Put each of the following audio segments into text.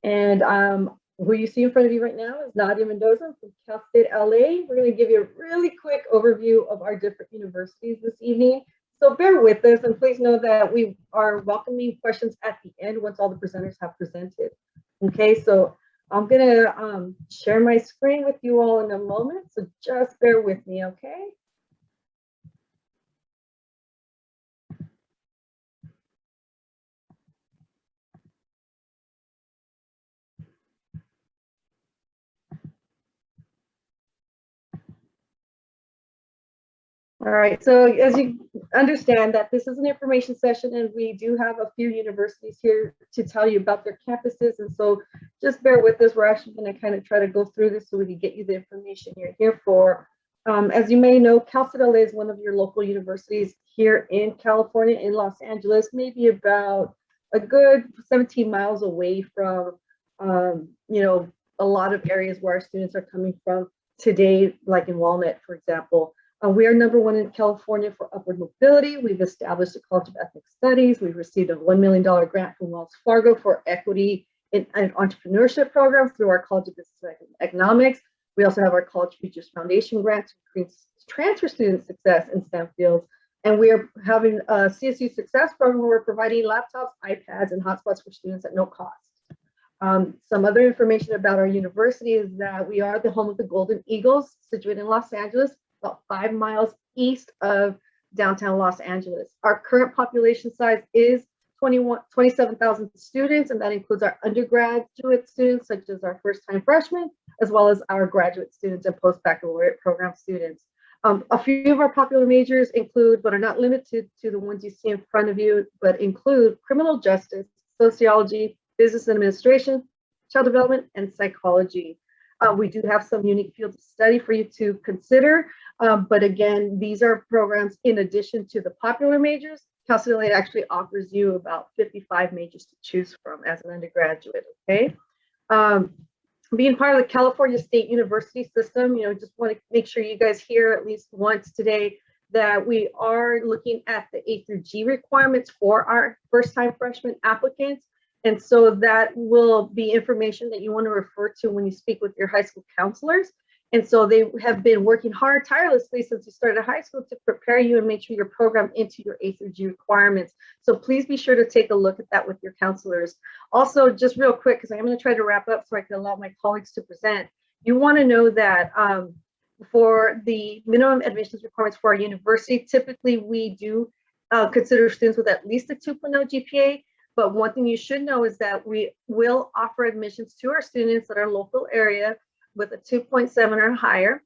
And who you see in front of you right now is Nadia Mendoza from Cal State LA. We're going to give you a really quick overview of our different universities this evening. So bear with us, and please know that we are welcoming questions at the end once all the presenters have presented. Okay, so I'm going to share my screen with you all in a moment, so just bear with me, okay? All right, so as you understand that this is an information session and we do have a few universities here to tell you about their campuses, and so just bear with us. We're actually going to kind of try to go through this so we can get you the information you're here for. As you may know, Cal State LA is one of your local universities here in California, in Los Angeles, maybe about a good 17 miles away from, you know, a lot of areas where our students are coming from today, like in Walnut, for example. We are #1 in California for upward mobility. We've established a College of Ethnic Studies. We've received a $1 million grant from Wells Fargo for equity in entrepreneurship programs through our College of Business and Economics. We also have our College Futures Foundation grant to increase transfer student success in STEM fields. And we are having a CSU Success program where we're providing laptops, iPads, and hotspots for students at no cost. Some other information about our university is that we are the home of the Golden Eagles, situated in Los Angeles, about 5 miles east of downtown Los Angeles. Our current population size is 27,000 students, and that includes our undergraduate students, such as our first-time freshmen, as well as our graduate students and post-baccalaureate program students. A few of our popular majors include, but are not limited to the ones you see in front of you, but include criminal justice, sociology, business administration, child development, and psychology. We do have some unique fields of study for you to consider, but again, these are programs in addition to the popular majors. Cal State LA actually offers you about 55 majors to choose from as an undergraduate, okay? Being part of the California State University system, you know, just want to make sure you guys hear at least once today that we are looking at the A through G requirements for our first-time freshman applicants. And so that will be information that you want to refer to when you speak with your high school counselors. And so they have been working hard, tirelessly since you started high school to prepare you and make sure you're programmed into your A through G requirements. So please be sure to take a look at that with your counselors. Also, just real quick, because I'm going to try to wrap up so I can allow my colleagues to present. You want to know that for the minimum admissions requirements for our university, typically we do consider students with at least a 2.0 GPA. But one thing you should know is that we will offer admissions to our students at our local area with a 2.7 or higher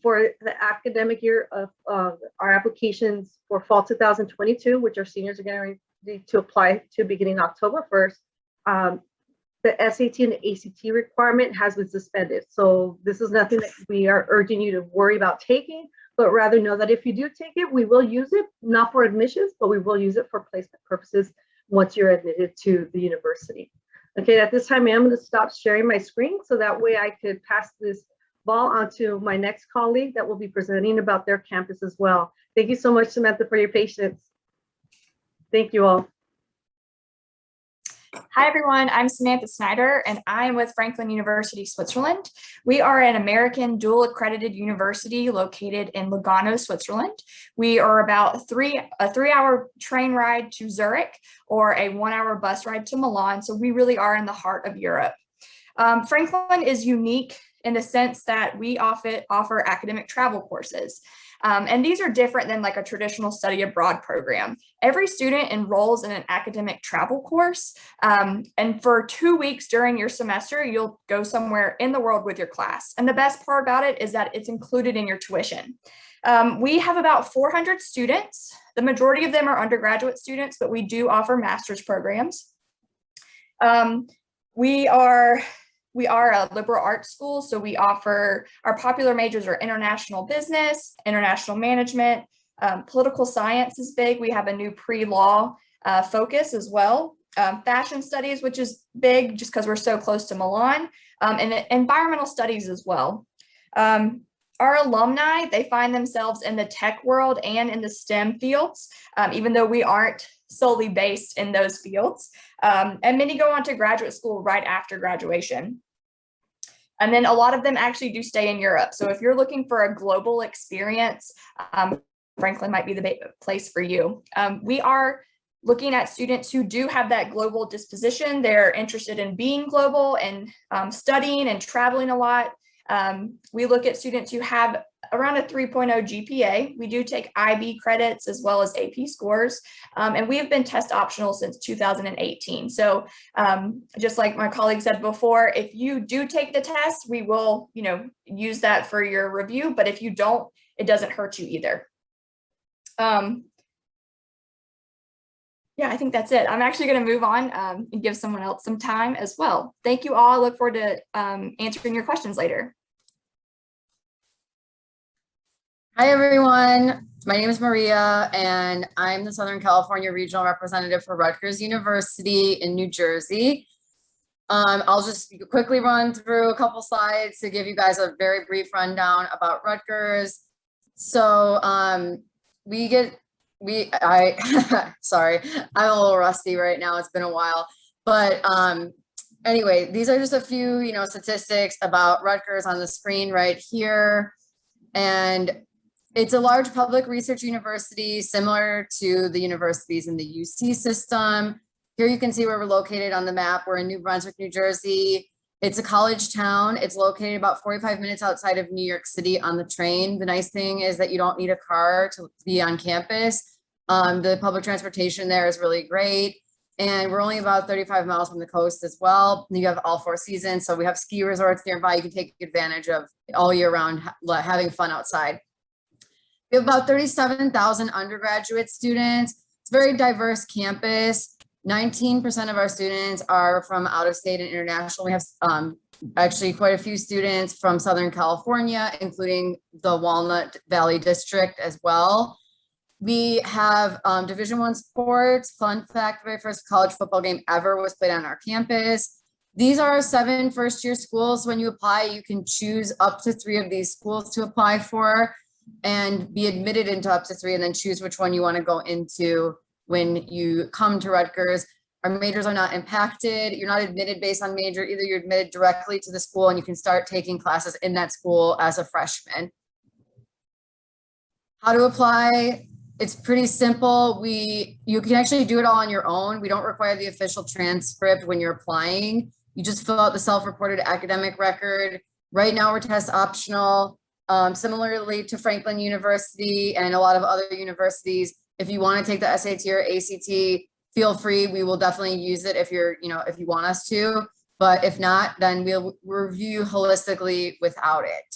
for the academic year of our applications for fall 2022, which our seniors are getting ready to apply to beginning October 1st. The SAT and the ACT requirement has been suspended. So this is nothing that we are urging you to worry about taking, but rather know that if you do take it, we will use it, not for admissions, but we will use it for placement purposes once you're admitted to the university. Okay, at this time, I'm going to stop sharing my screen so that way I could pass this ball on to my next colleague that will be presenting about their campus as well. Thank you so much, Samantha, for your patience. Thank you all. Hi, everyone. I'm Samantha Snyder, and I am with Franklin University, Switzerland. We are an American dual accredited university located in Lugano, Switzerland. We are about a three-hour train ride to Zurich or a 1-hour bus ride to Milan. So we really are in the heart of Europe. Franklin is unique in the sense that we offer academic travel courses. And these are different than like a traditional study abroad program. Every student enrolls in an academic travel course. And for 2 weeks during your semester, you'll go somewhere in the world with your class. And the best part about it is that it's included in your tuition. We have about 400 students. The majority of them are undergraduate students, but we do offer master's programs. We are a liberal arts school, so we offer, our popular majors are international business, international management, political science is big. We have a new pre-law focus as well. Fashion studies, which is big just because we're so close to Milan, and environmental studies as well. Our alumni, they find themselves in the tech world and in the STEM fields, even though we aren't solely based in those fields. And many go on to graduate school right after graduation. And then a lot of them actually do stay in Europe. So if you're looking for a global experience, Franklin might be the place for you. We are looking at students who do have that global disposition. They're interested in being global and studying and traveling a lot. We look at students who have around a 3.0 GPA. We do take IB credits as well as AP scores, and we have been test optional since 2018. So just like my colleague said before, if you do take the test, we will, use that for your review, but if you don't, it doesn't hurt you either. Yeah, I think that's it. I'm actually going to move on and give someone else some time as well. Thank you all. I look forward to answering your questions later. Hi, everyone. My name is Maria, and I'm the Southern California Regional Representative for Rutgers University in New Jersey. I'll just quickly run through a couple slides to give you guys a very brief rundown about Rutgers. So sorry, I'm a little rusty right now. It's been a while, but anyway, these are just a few, statistics about Rutgers on the screen right here. And it's a large public research university similar to the universities in the UC system. Here you can see where we're located on the map. We're in New Brunswick, New Jersey. It's a college town. It's located about 45 minutes outside of New York City on the train. The nice thing is that you don't need a car to be on campus. The public transportation there is really great. And we're only about 35 miles from the coast as well. You have all 4 seasons. So we have ski resorts nearby. You can take advantage of all year round, having fun outside. We have about 37,000 undergraduate students. It's a very diverse campus. 19% of our students are from out of state and international. We have actually quite a few students from Southern California, including the Walnut Valley District as well. We have Division I sports. Fun fact, the very first college football game ever was played on our campus. These are 7 first-year schools. When you apply, you can choose up to 3 of these schools to apply for and be admitted into up to 3, and then choose which one you want to go into when you come to Rutgers. Our majors are not impacted. You're not admitted based on major. Either you're admitted directly to the school and you can start taking classes in that school as a freshman. How to apply? It's pretty simple. You can actually do it all on your own. We don't require the official transcript when you're applying. You just fill out the self-reported academic record. Right now we're test optional. Similarly to Franklin University and a lot of other universities, if you want to take the SAT or ACT, feel free. We will definitely use it if if you want us to, but if not, then we'll review holistically without it.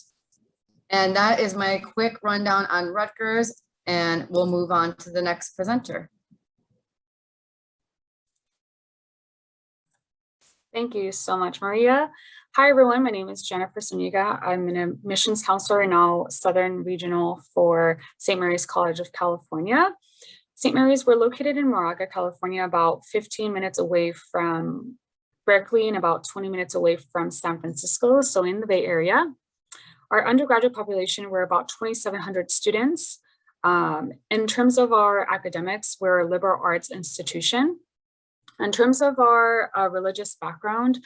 And that is my quick rundown on Rutgers, and we'll move on to the next presenter. Thank you so much, Maria. Hi, everyone. My name is Jennifer Suniga. I'm an admissions counselor now Southern Regional for St. Mary's College of California. St. Mary's, we're located in Moraga, California, about 15 minutes away from Berkeley and about 20 minutes away from San Francisco, so in the Bay Area. Our undergraduate population, we're about 2,700 students. In terms of our academics, we're a liberal arts institution. In terms of our religious background,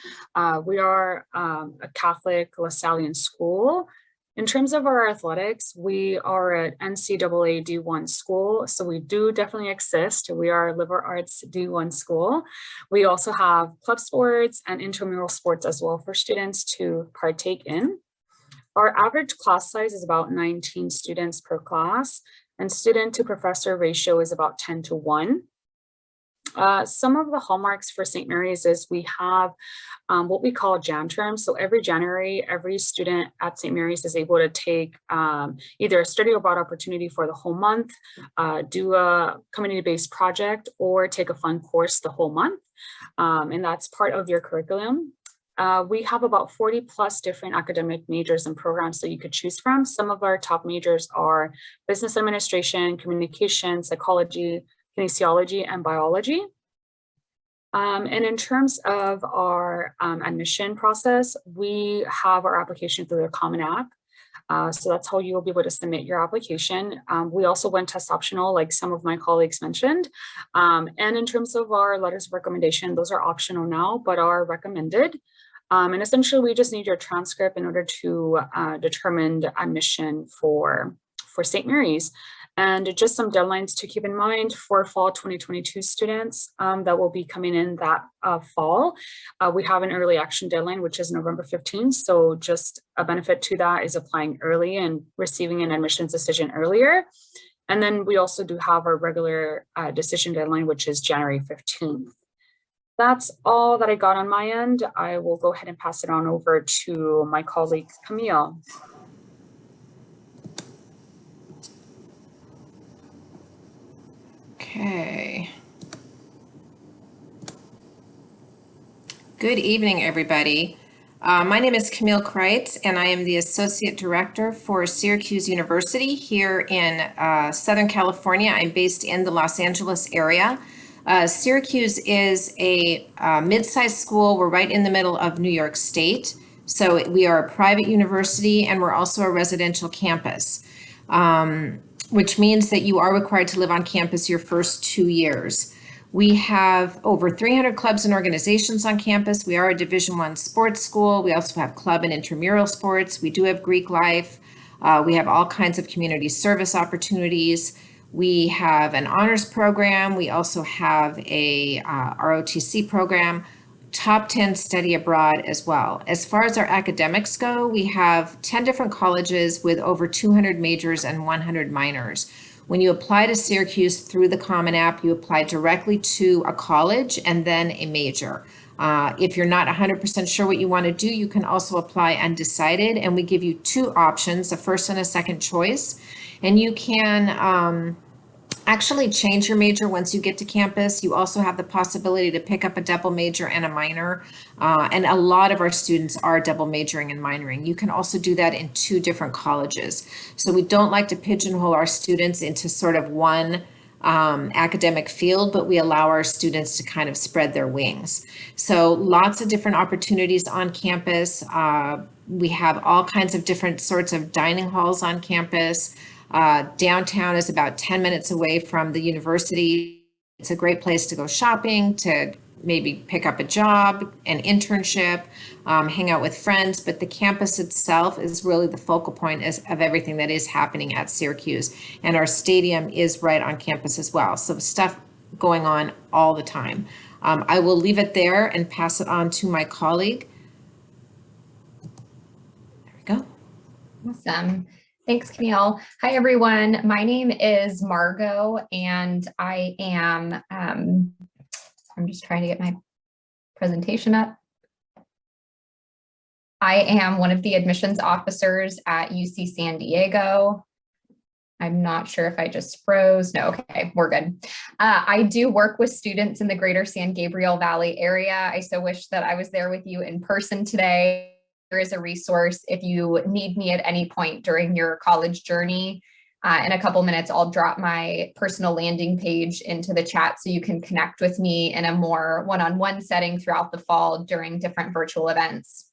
we are a Catholic Lasallian school. In terms of our athletics, we are an NCAA D1 school, so we do definitely exist. We are a liberal arts D1 school. We also have club sports and intramural sports as well for students to partake in. Our average class size is about 19 students per class, and student to professor ratio is about 10 to 1. Some of the hallmarks for St. Mary's is we have what we call Jan terms. So every January, every student at St. Mary's is able to take either a study abroad opportunity for the whole month, do a community-based project, or take a fun course the whole month. And that's part of your curriculum. We have about 40 plus different academic majors and programs that you could choose from. Some of our top majors are business administration, communication, psychology, kinesiology, and biology. And in terms of our admission process, we have our application through the Common App. So that's how you'll be able to submit your application. We also went test optional, like some of my colleagues mentioned. And in terms of our letters of recommendation, those are optional now, but are recommended. And essentially, we just need your transcript in order to determine the admission for St. Mary's. And just some deadlines to keep in mind for fall 2022 students that will be coming in that fall. We have an early action deadline, which is November 15th. So just a benefit to that is applying early and receiving an admissions decision earlier. And then we also do have our regular decision deadline, which is January 15th. That's all that I got on my end. I will go ahead and pass it on over to my colleague, Camille. Okay. Good evening, everybody. My name is Camille Kreitz, and I am the Associate Director for Syracuse University here in Southern California. I'm based in the Los Angeles area. Syracuse is a mid-sized school. We're right in the middle of New York State. So we are a private university, and we're also a residential campus. Which means that you are required to live on campus your first 2 years. We have over 300 clubs and organizations on campus. We are a Division I sports school. We also have club and intramural sports. We do have Greek life. We have all kinds of community service opportunities. We have an honors program. We also have a ROTC program. Top 10 study abroad as well. As far as our academics go, we have 10 different colleges with over 200 majors and 100 minors. When you apply to Syracuse through the Common App, you apply directly to a college and then a major. If you're not 100% sure what you want to do, you can also apply undecided, and we give you two options, a first and a second choice. And you can actually change your major once you get to campus. You also have the possibility to pick up a double major and a minor. And a lot of our students are double majoring and minoring. You can also do that in 2 different colleges. So we don't like to pigeonhole our students into sort of one academic field, but we allow our students to kind of spread their wings. So lots of different opportunities on campus. We have all kinds of different sorts of dining halls on campus. Downtown is about 10 minutes away from the university. It's a great place to go shopping, to maybe pick up a job, an internship, hang out with friends, but the campus itself is really the focal point of everything that is happening at Syracuse. And our stadium is right on campus as well. So stuff going on all the time. I will leave it there and pass it on to my colleague. There we go. Awesome. Thanks, Camille. Hi, everyone. My name is Margot, and I am, I'm just trying to get my presentation up. I am one of the admissions officers at UC San Diego. I'm not sure if I just froze. No, okay, we're good. I do work with students in the greater San Gabriel Valley area. I so wish that I was there with you in person today. There is a resource if you need me at any point during your college journey. In a couple minutes, I'll drop my personal landing page into the chat so you can connect with me in a more one-on-one setting throughout the fall during different virtual events.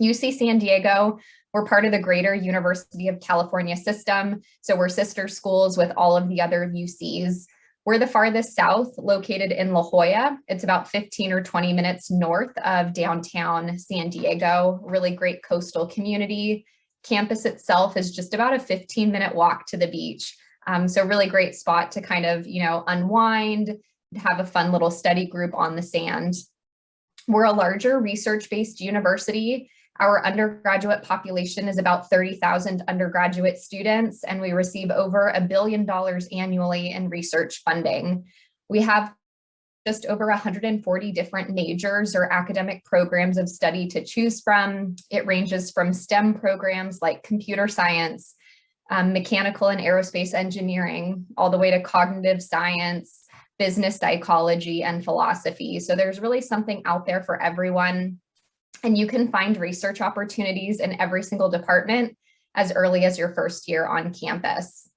UC San Diego, we're part of the greater University of California system. So we're sister schools with all of the other UCs. We're the farthest south, located in La Jolla. It's about 15 or 20 minutes north of downtown San Diego, really great coastal community. Campus itself is just about a 15-minute walk to the beach. So really great spot to kind of, unwind, have a fun little study group on the sand. We're a larger research-based university. Our undergraduate population is about 30,000 undergraduate students, and we receive over $1 billion annually in research funding. We have just over 140 different majors or academic programs of study to choose from. It ranges from STEM programs like computer science, mechanical and aerospace engineering, all the way to cognitive science, business psychology, and philosophy. So there's really something out there for everyone. And you can find research opportunities in every single department as early as your first year on campus.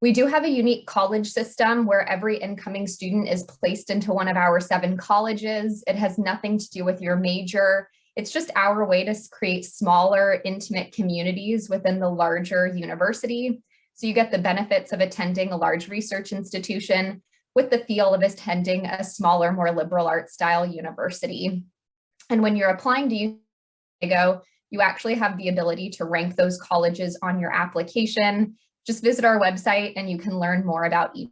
We do have a unique college system where every incoming student is placed into one of our 7 colleges. It has nothing to do with your major. It's just our way to create smaller, intimate communities within the larger university. So you get the benefits of attending a large research institution with the feel of attending a smaller, more liberal arts style university. And when you're applying to San Diego, you actually have the ability to rank those colleges on your application. Just visit our website and you can learn more about each.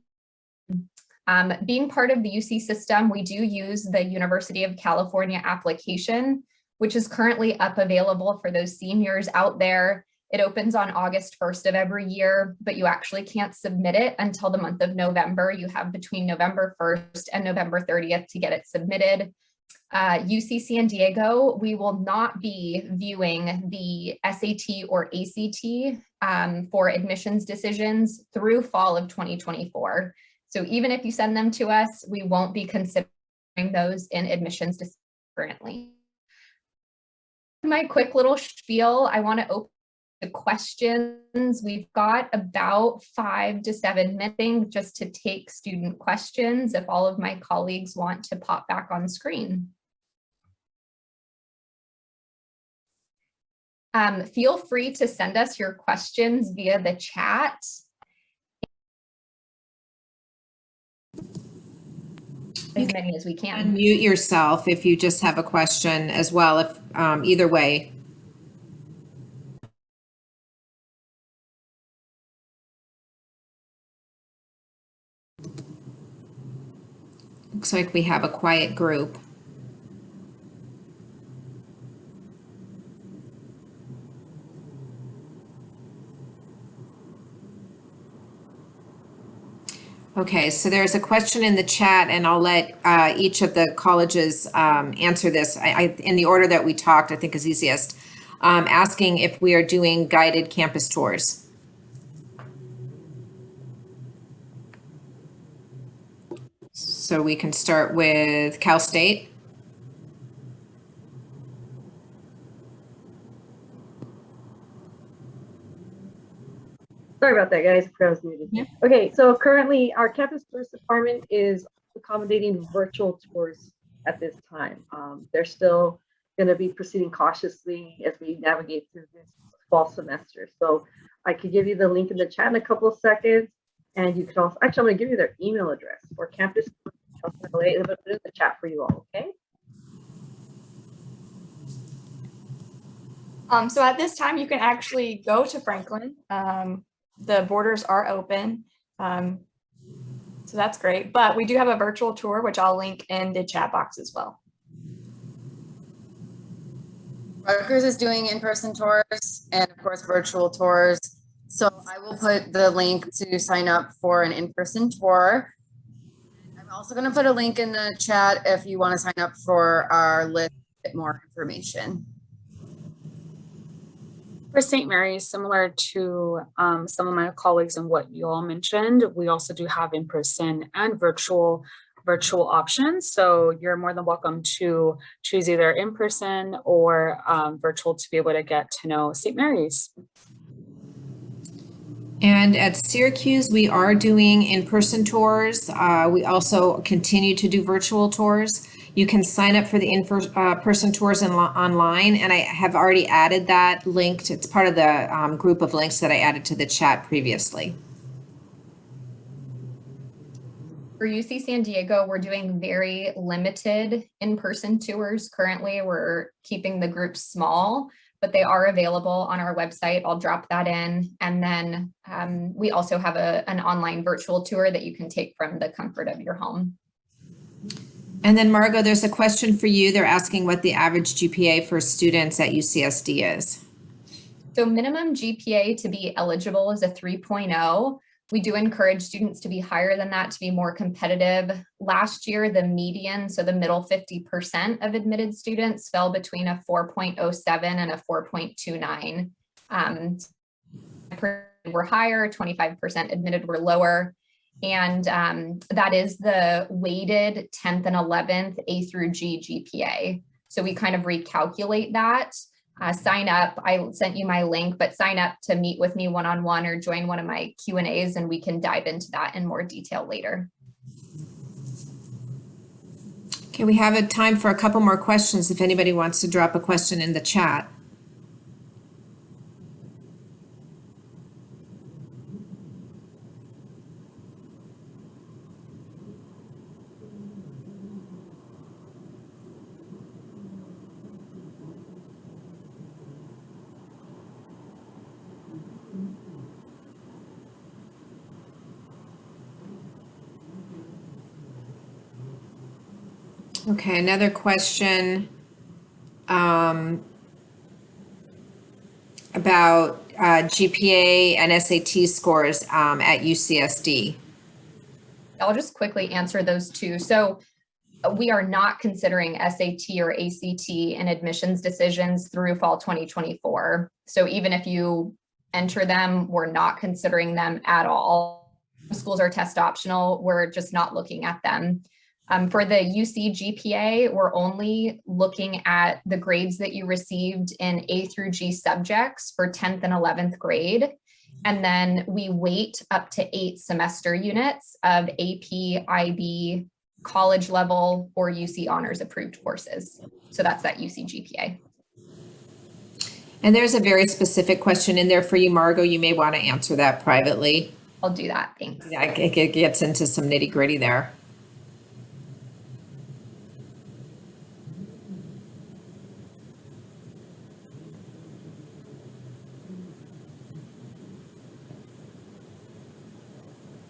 Being part of the UC system, we do use the University of California application, which is currently available for those seniors out there. It opens on August 1st of every year, but you actually can't submit it until the month of November. You have between November 1st and November 30th to get it submitted. UC San Diego, we will not be viewing the SAT or ACT for admissions decisions through fall of 2024. So even if you send them to us, we won't be considering those in admissions decisions currently. My quick little spiel, I want to open the questions. We've got about 5 to 7 minutes just to take student questions if all of my colleagues want to pop back on screen. Feel free to send us your questions via the chat. As many as we can. Unmute yourself if you just have a question as well, if either way. Looks like we have a quiet group. Okay, so there's a question in the chat and I'll let each of the colleges answer this. In the order that we talked, I think is easiest. Asking if we are doing guided campus tours. So we can start with Cal State. Sorry about that, guys. I was muted. Yeah. Okay, so currently our campus tours department is accommodating virtual tours at this time. They're still going to be proceeding cautiously as we navigate through this fall semester. So I could give you the link in the chat in a couple of seconds, and you can also, actually, I'm going to give you their email address for campus. I'm going to put it in the chat for you all, okay? So at this time, you can actually go to Franklin. The borders are open. So that's great. But we do have a virtual tour, which I'll link in the chat box as well. Rutgers is doing in-person tours and of course virtual tours. So I will put the link to sign up for an in-person tour. I'm also going to put a link in the chat if you want to sign up for our list to get more information. For St. Mary's, similar to some of my colleagues and what you all mentioned, we also do have in-person and virtual options. So you're more than welcome to choose either in-person or virtual to be able to get to know St. Mary's. And at Syracuse, we are doing in-person tours. We also continue to do virtual tours. You can sign up for the in-person tours online, and I have already added that linked. It's part of the group of links that I added to the chat previously. For UC San Diego, we're doing very limited in-person tours. Currently, we're keeping the groups small, but they are available on our website. I'll drop that in. And then we also have an online virtual tour that you can take from the comfort of your home. And then Margot, there's a question for you. They're asking what the average GPA for students at UCSD is. So minimum GPA to be eligible is a 3.0. We do encourage students to be higher than that to be more competitive. Last year, the median, so the middle 50% of admitted students fell between a 4.07 and a 4.29. Were higher, 25% admitted were lower. And that is the weighted 10th and 11th A through G GPA. So we kind of recalculate that. Sign up. I sent you my link, but sign up to meet with me one-on-one or join one of my Q&As and we can dive into that in more detail later. Okay, we have a time for a couple more questions if anybody wants to drop a question in the chat. Okay, another question about GPA and SAT scores at UCSD. I'll just quickly answer those two. So we are not considering SAT or ACT in admissions decisions through fall 2024. So even if you enter them, we're not considering them at all. Schools are test optional. We're just not looking at them. For the UC GPA, we're only looking at the grades that you received in A through G subjects for 10th and 11th grade. And then we weight up to 8 semester units of AP, IB, college level, or UC honors approved courses. So that's that UC GPA. And there's a very specific question in there for you, Margot. You may want to answer that privately. I'll do that. Thanks. Yeah, it gets into some nitty gritty there.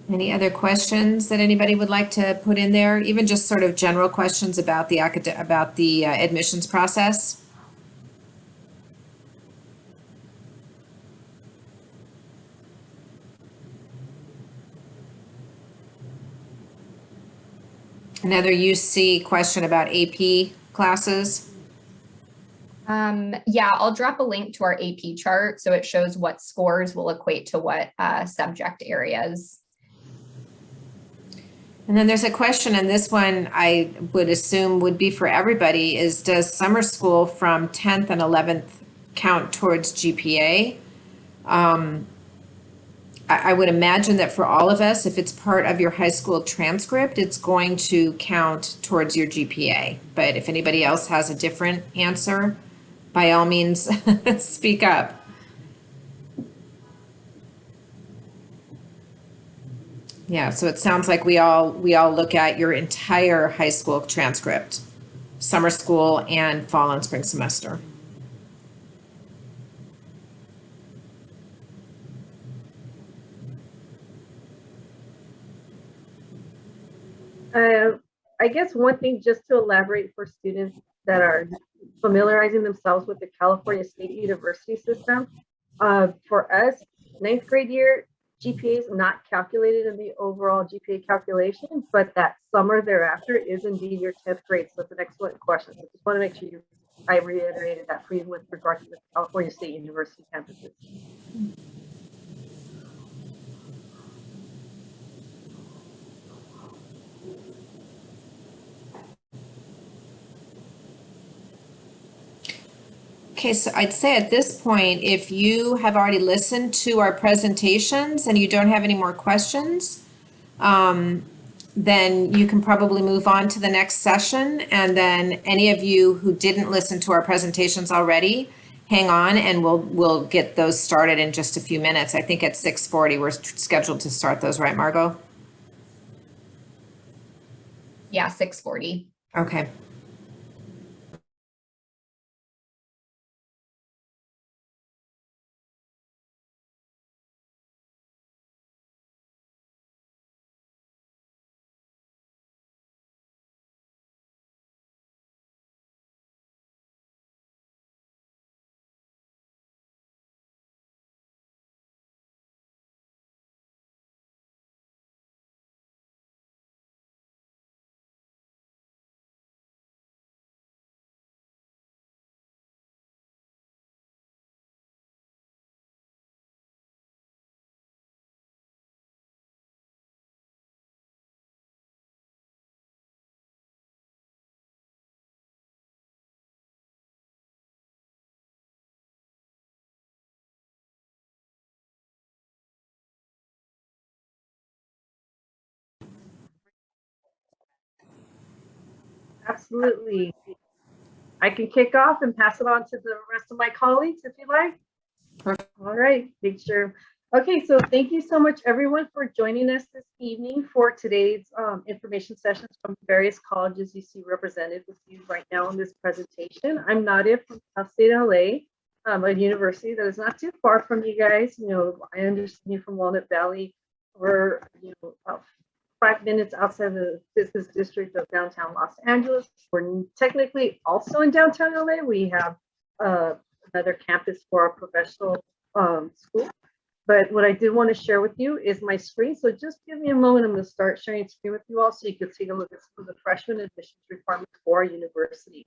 Any other questions that anybody would like to put in there? Even just sort of general questions about the admissions process? Another UC question about AP classes. Yeah, I'll drop a link to our AP chart so it shows what scores will equate to what subject areas. And then there's a question, and this one I would assume would be for everybody, is does summer school from 10th and 11th count towards GPA? I would imagine that for all of us, if it's part of your high school transcript, it's going to count towards your GPA. But if anybody else has a different answer, by all means, speak up. Yeah, so it sounds like we all look at your entire high school transcript, summer school and fall and spring semester. I guess one thing just to elaborate for students that are familiarizing themselves with the California State University system, for us, 9th grade year, GPA is not calculated in the overall GPA calculation, but that summer thereafter is indeed your 10th grade. So it's an excellent question. So just want to make sure I reiterated that for you with regard to the California State University campuses. Okay, so I'd say at this point, if you have already listened to our presentations and you don't have any more questions, then you can probably move on to the next session. And then any of you who didn't listen to our presentations already, hang on and we'll get those started in just a few minutes. I think at 6:40 we're scheduled to start those, right, Margot? Yeah, 6:40. Okay. Absolutely. I can kick off and pass it on to the rest of my colleagues if you like. Perfect. All right, make sure. Okay, so thank you so much everyone for joining us this evening for today's information sessions from various colleges you see represented with you right now in this presentation. I'm Nadia from Cal State LA, a university that is not too far from you guys. You know, I understand you from Walnut Valley. We're, you know, about 5 minutes outside the business district of downtown Los Angeles. We're technically also in downtown LA. We have another campus for our professional school. But what I did want to share with you is my screen. So just give me a moment. I'm going to start sharing screen with you all so you can take a look at some of the freshman admissions requirements for our university.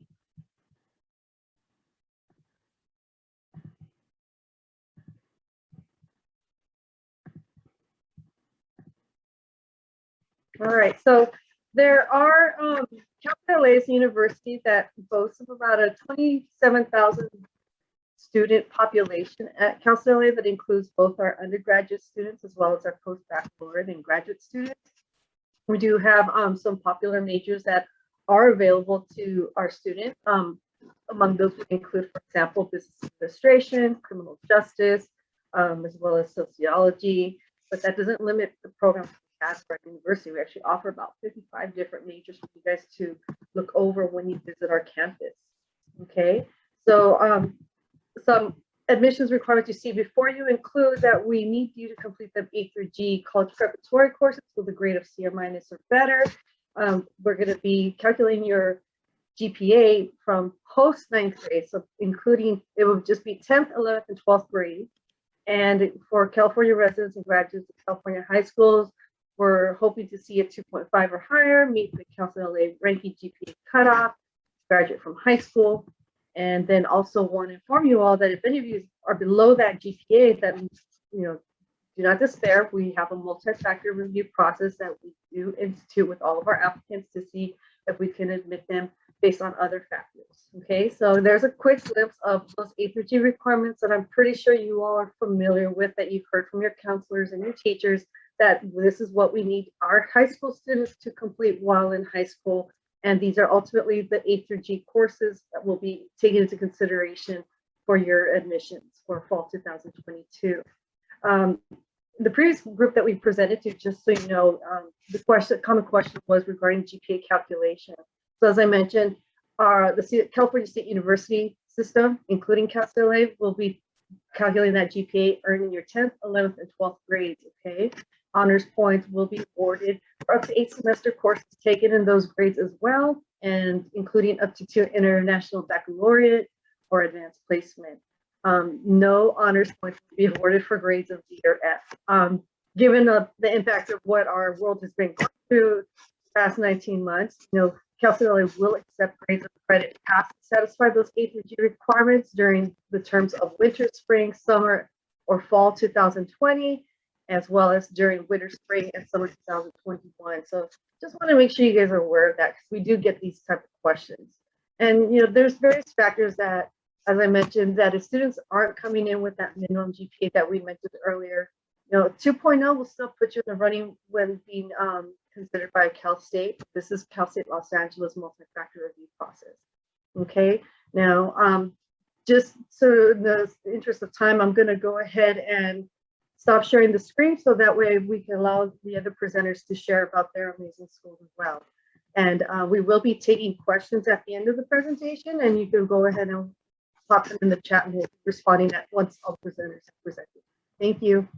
All right, so there are Cal State LA is a university that boasts of about a 27,000 student population at Cal State LA that includes both our undergraduate students as well as our post-baccalaureate and graduate students. We do have some popular majors that are available to our students. Among those we include, for example, business administration, criminal justice, as well as sociology, but that doesn't limit the program we have for our university. We actually offer about 55 different majors for you guys to look over when you visit our campus. Okay, so some admissions requirements you see before you include that we need you to complete the A through G college preparatory courses with a grade of C or minus or better. We're going to be calculating your GPA from post 9th grade, so including, it will just be 10th, 11th, and 12th grade. And for California residents and graduates of California high schools, we're hoping to see a 2.5 or higher, meet the Cal State LA ranking GPA cutoff, graduate from high school. And then also want to inform you all that if any of you are below that GPA, that, you know, do not despair. We have a multi-factor review process that we do institute with all of our applicants to see if we can admit them based on other factors. Okay, so there's a quick glimpse of those A through G requirements that I'm pretty sure you all are familiar with, that you've heard from your counselors and your teachers, that this is what we need our high school students to complete while in high school. And these are ultimately the A through G courses that will be taken into consideration for your admissions for fall 2022. The previous group that we presented to, just so you know, the common question was regarding GPA calculation. So as I mentioned, the California State University system, including Cal State LA, will be calculating that GPA earned in your 10th, 11th, and 12th grades, okay? Honors points will be awarded for up to 8 semester courses taken in those grades as well, and including up to 2 international baccalaureate or advanced placement. No honors points will be awarded for grades of D or F. Given the impact of what our world has been going through the past 19 months, you know, Cal State LA will accept grades of credit past to satisfy those A through G requirements during the terms of winter, spring, summer, or fall 2020, as well as during winter, spring, and summer 2021. So just want to make sure you guys are aware of that, because we do get these type of questions. And, you know, there's various factors that, as I mentioned, that if students aren't coming in with that minimum GPA that we mentioned earlier, you know, 2.0 will still put you in the running when being considered by Cal State. This is Cal State Los Angeles multi-factor review process. Okay, now just so in the interest of time, I'm going to go ahead and stop sharing the screen so that way we can allow the other presenters to share about their amazing schools as well. And we will be taking questions at the end of the presentation, and you can go ahead and pop them in the chat and we'll be responding at once all presenters have presented. Thank you.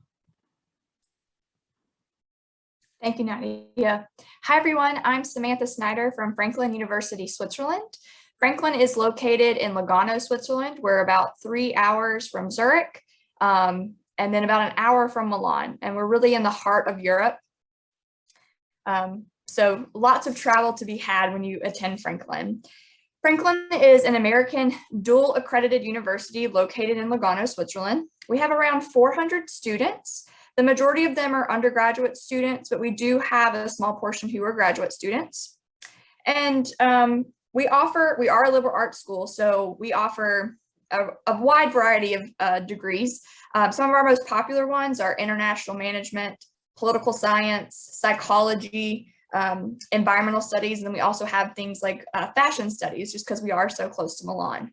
Thank you, Nadia. Hi, everyone. I'm Samantha Snyder from Franklin University, Switzerland. Franklin is located in Lugano, Switzerland. We're about 3 hours from Zurich, and then about an hour from Milan. And we're really in the heart of Europe. So lots of travel to be had when you attend Franklin. Franklin is an American dual accredited university located in Lugano, Switzerland. We have around 400 students. The majority of them are undergraduate students, but we do have a small portion who are graduate students. And we are a liberal arts school, so we offer a wide variety of degrees. Some of our most popular ones are international management, political science, psychology, environmental studies, and then we also have things like fashion studies, just because we are so close to Milan.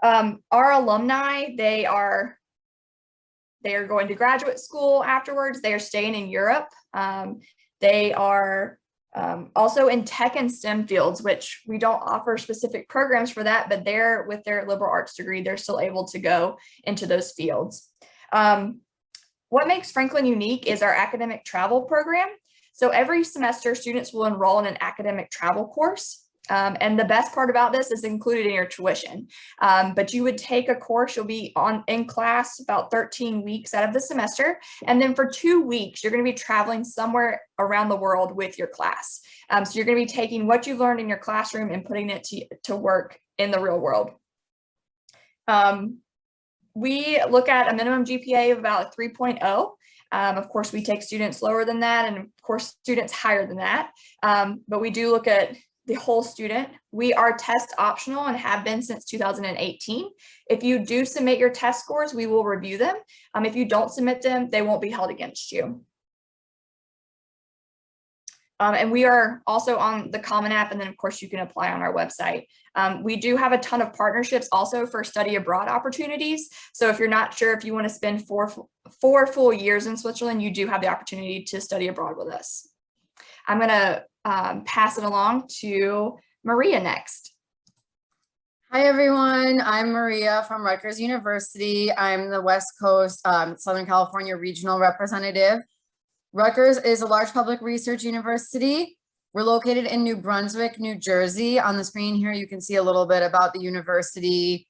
Our alumni, they are going to graduate school afterwards. They are staying in Europe. They are also in tech and STEM fields, which we don't offer specific programs for that, but they're with their liberal arts degree, they're still able to go into those fields. What makes Franklin unique is our academic travel program. So every semester, students will enroll in an academic travel course. And the best part about this is included in your tuition. But you would take a course, you'll be in class about 13 weeks out of the semester. And then for 2 weeks, you're going to be traveling somewhere around the world with your class. So you're going to be taking what you learned in your classroom and putting it to work in the real world. We look at a minimum GPA of about 3.0. Of course, we take students lower than that, and of course, students higher than that. But we do look at the whole student. We are test optional and have been since 2018. If you do submit your test scores, we will review them. If you don't submit them, they won't be held against you. And we are also on the Common App, and then of course you can apply on our website. We do have a ton of partnerships also for study abroad opportunities. So if you're not sure if you want to spend four full years in Switzerland, you do have the opportunity to study abroad with us. I'm going to pass it along to Maria next. Hi, everyone. I'm Maria from Rutgers University. I'm the West Coast, Southern California regional representative. Rutgers is a large public research university. We're located in New Brunswick, New Jersey. On the screen here, you can see a little bit about the university.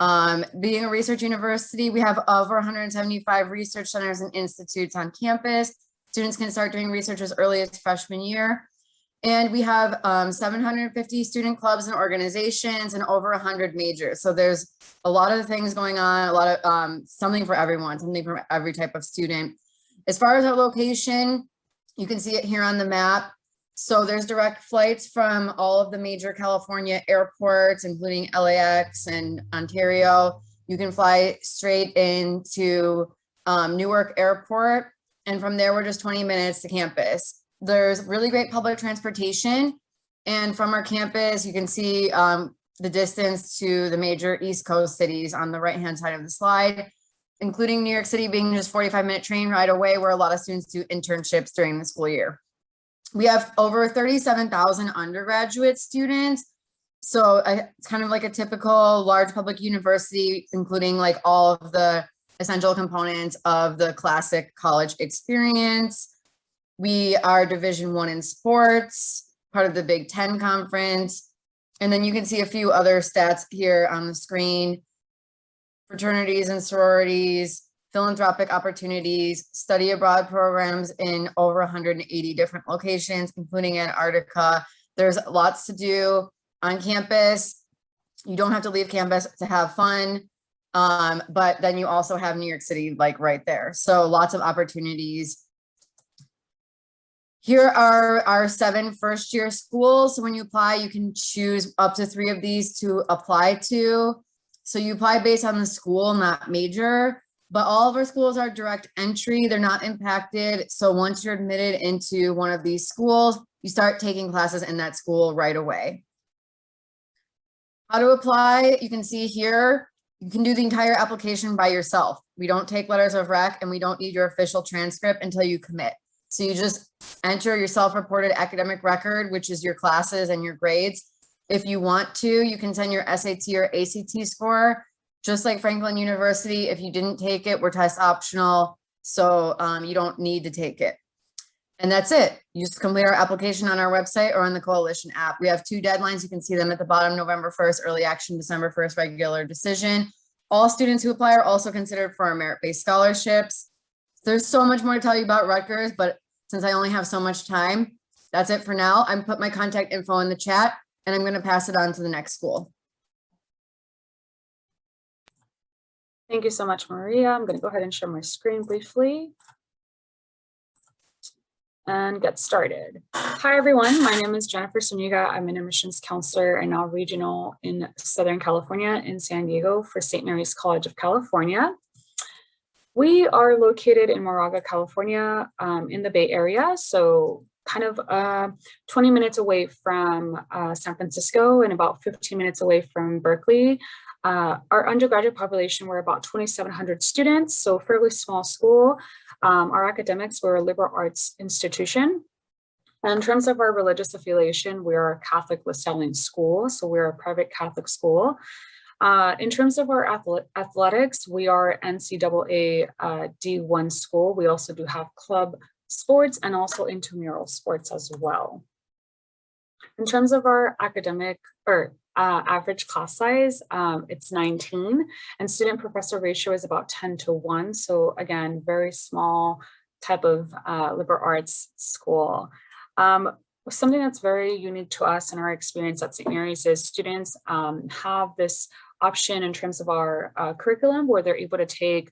Being a research university, we have over 175 research centers and institutes on campus. Students can start doing research as early as freshman year. And we have 750 student clubs and organizations and over 100 majors. So there's a lot of things going on, a lot of something for everyone, something for every type of student. As far as our location, you can see it here on the map. So there's direct flights from all of the major California airports, including LAX and Ontario. You can fly straight into Newark Airport. And from there, we're just 20 minutes to campus. There's really great public transportation. And from our campus, you can see the distance to the major East Coast cities on the right-hand side of the slide, including New York City being just 45-minute train ride away, where a lot of students do internships during the school year. We have over 37,000 undergraduate students. So it's kind of like a typical large public university, including like all of the essential components of the classic college experience. We are Division I in sports, part of the Big Ten Conference. And then you can see a few other stats here on the screen: fraternities and sororities, philanthropic opportunities, study abroad programs in over 180 different locations, including Antarctica. There's lots to do on campus. You don't have to leave campus to have fun. But then you also have New York City like right there. So lots of opportunities. Here are our 7 first-year schools. So when you apply, you can choose up to 3 of these to apply to. So you apply based on the school, not major, but all of our schools are direct entry. They're not impacted. So once you're admitted into one of these schools, you start taking classes in that school right away. How to apply, you can see here. You can do the entire application by yourself. We don't take letters of rec, and we don't need your official transcript until you commit. So you just enter your self-reported academic record, which is your classes and your grades. If you want to, you can send your SAT or ACT score, just like Franklin University. If you didn't take it, we're test optional, so you don't need to take it. And that's it. You just complete our application on our website or on the Coalition app. We have 2 deadlines. You can see them at the bottom: November 1st, early action, December 1st, regular decision. All students who apply are also considered for our merit-based scholarships. There's so much more to tell you about Rutgers, but since I only have so much time, that's it for now. I'm put my contact info in the chat, and I'm going to pass it on to the next school. Thank you so much, Maria. I'm going to go ahead and share my screen briefly and get started. Hi, everyone. My name is Jennifer Suniga. I'm an admissions counselor and now regional in Southern California in San Diego for St. Mary's College of California. We are located in Moraga, California, in the Bay Area. So kind of 20 minutes away from San Francisco and about 15 minutes away from Berkeley. Our undergraduate population were about 2,700 students, so fairly small school. Our academics were a liberal arts institution. And in terms of our religious affiliation, we are a Catholic LaSallian school, so we're a private Catholic school. In terms of our athletics, we are NCAA D1 school. We also do have club sports and also intramural sports as well. In terms of our academic or average class size, it's 19, and student professor ratio is about 10:1. So again, very small type of liberal arts school. Something that's very unique to us in our experience at St. Mary's is students have this option in terms of our curriculum where they're able to take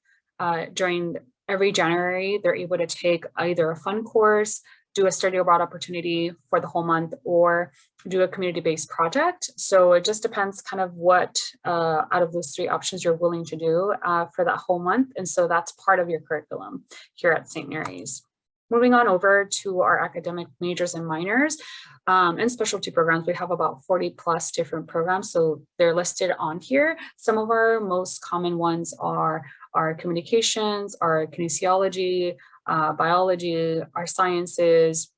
during every January, they're able to take either a fun course, do a study abroad opportunity for the whole month, or do a community-based project. So it just depends kind of what out of those three options you're willing to do for that whole month. And so that's part of your curriculum here at St. Mary's. Moving on over to our academic majors and minors and specialty programs, we have about 40 plus different programs. So they're listed on here. Some of our most common ones are our communications, our kinesiology, biology, our sciences,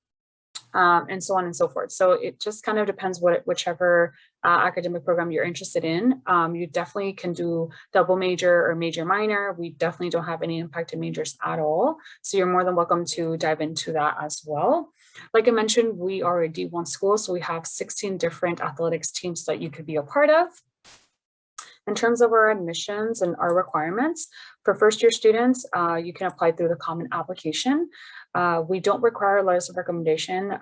and so on and so forth. So it just kind of depends whichever academic program you're interested in. You definitely can do double major or major minor. We definitely don't have any impacted majors at all. So you're more than welcome to dive into that as well. Like I mentioned, we are a D1 school, so we have 16 different athletics teams that you could be a part of. In terms of our admissions and our requirements, for first year students, you can apply through the common application. We don't require letters of recommendation,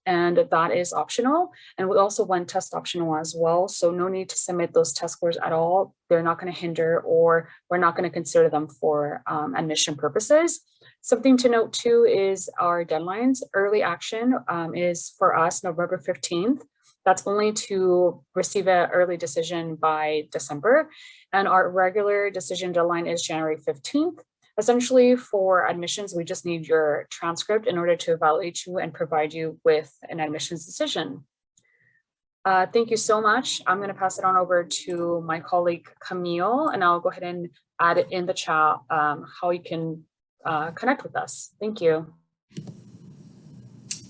and that is optional. And we also want test optional as well. So no need to submit those test scores at all. They're not going to hinder, or we're not going to consider them for admission purposes. Something to note too is our deadlines. Early action is for us November 15th. That's only to receive an early decision by December. And our regular decision deadline is January 15th. Essentially for admissions, we just need your transcript in order to evaluate you and provide you with an admissions decision. Thank you so much. I'm gonna pass it on over to my colleague Camille, and I'll go ahead and add it in the chat how you can connect with us. Thank you.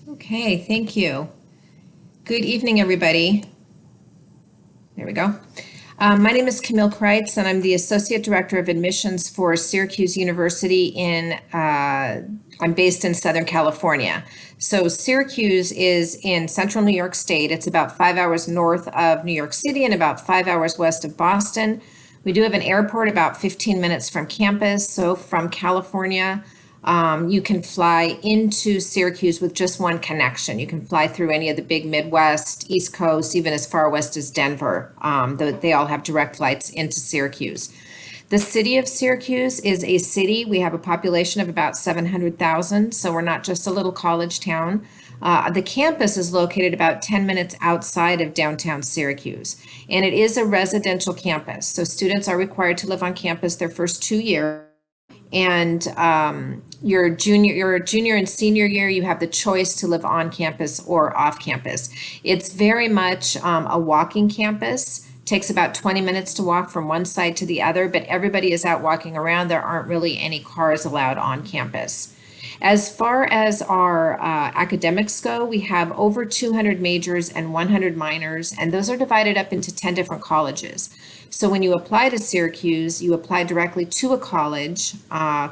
Okay, thank you. Good evening, everybody. There we go. My name is Camille Kreitz, and I'm the Associate Director of Admissions for Syracuse University I'm based in Southern California. So Syracuse is in central New York State. It's about 5 hours north of New York City and about 5 hours west of Boston. We do have an airport about 15 minutes from campus. So from California, you can fly into Syracuse with just one connection. You can fly through any of the big Midwest, East Coast, even as far west as Denver. They all have direct flights into Syracuse. The city of Syracuse is a city. We have a population of about 700,000, so we're not just a little college town. The campus is located about 10 minutes outside of downtown Syracuse, and it is a residential campus. So students are required to live on campus their first 2 years. And your junior and senior year, you have the choice to live on campus or off campus. It's very much a walking campus. Takes about 20 minutes to walk from one side to the other, but everybody is out walking around. There aren't really any cars allowed on campus. As far as our academics go, we have over 200 majors and 100 minors, and those are divided up into 10 different colleges. So when you apply to Syracuse, you apply directly to a college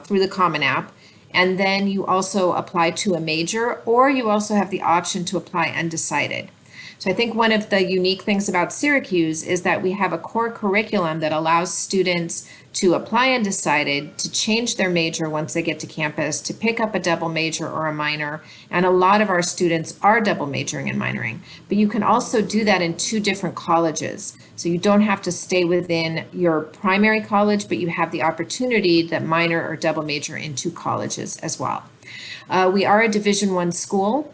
through the Common App, and then you also apply to a major, or you also have the option to apply undecided. So I think one of the unique things about Syracuse is that we have a core curriculum that allows students to apply undecided, to change their major once they get to campus, to pick up a double major or a minor. And a lot of our students are double majoring and minoring, but you can also do that in 2 different colleges. So you don't have to stay within your primary college, but you have the opportunity to minor or double major in 2 colleges as well. We are a Division I school.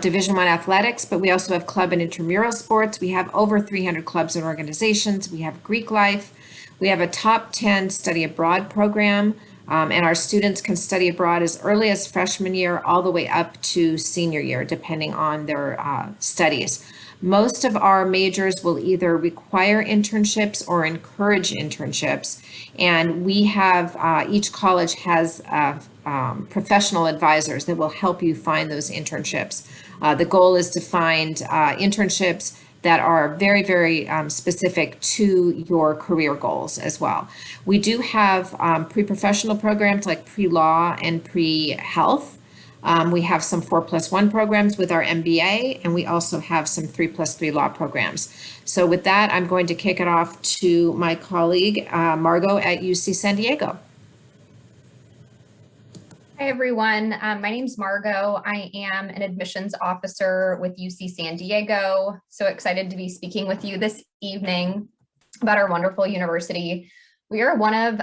Division I athletics, but we also have club and intramural sports. We have over 300 clubs and organizations. We have Greek life. We have a top 10 study abroad program. And our students can study abroad as early as freshman year all the way up to senior year, depending on their studies. Most of our majors will either require internships or encourage internships. And we have, each college has professional advisors that will help you find those internships. The goal is to find internships that are very, very specific to your career goals as well. We do have pre-professional programs like pre-law and pre-health. We have some 4+1 programs with our MBA, and we also have some 3+3 law programs. So with that, I'm going to kick it off to my colleague, Margot at UC San Diego. Hi, everyone. My name's Margot. I am an admissions officer with UC San Diego. So excited to be speaking with you this evening about our wonderful university. We are one of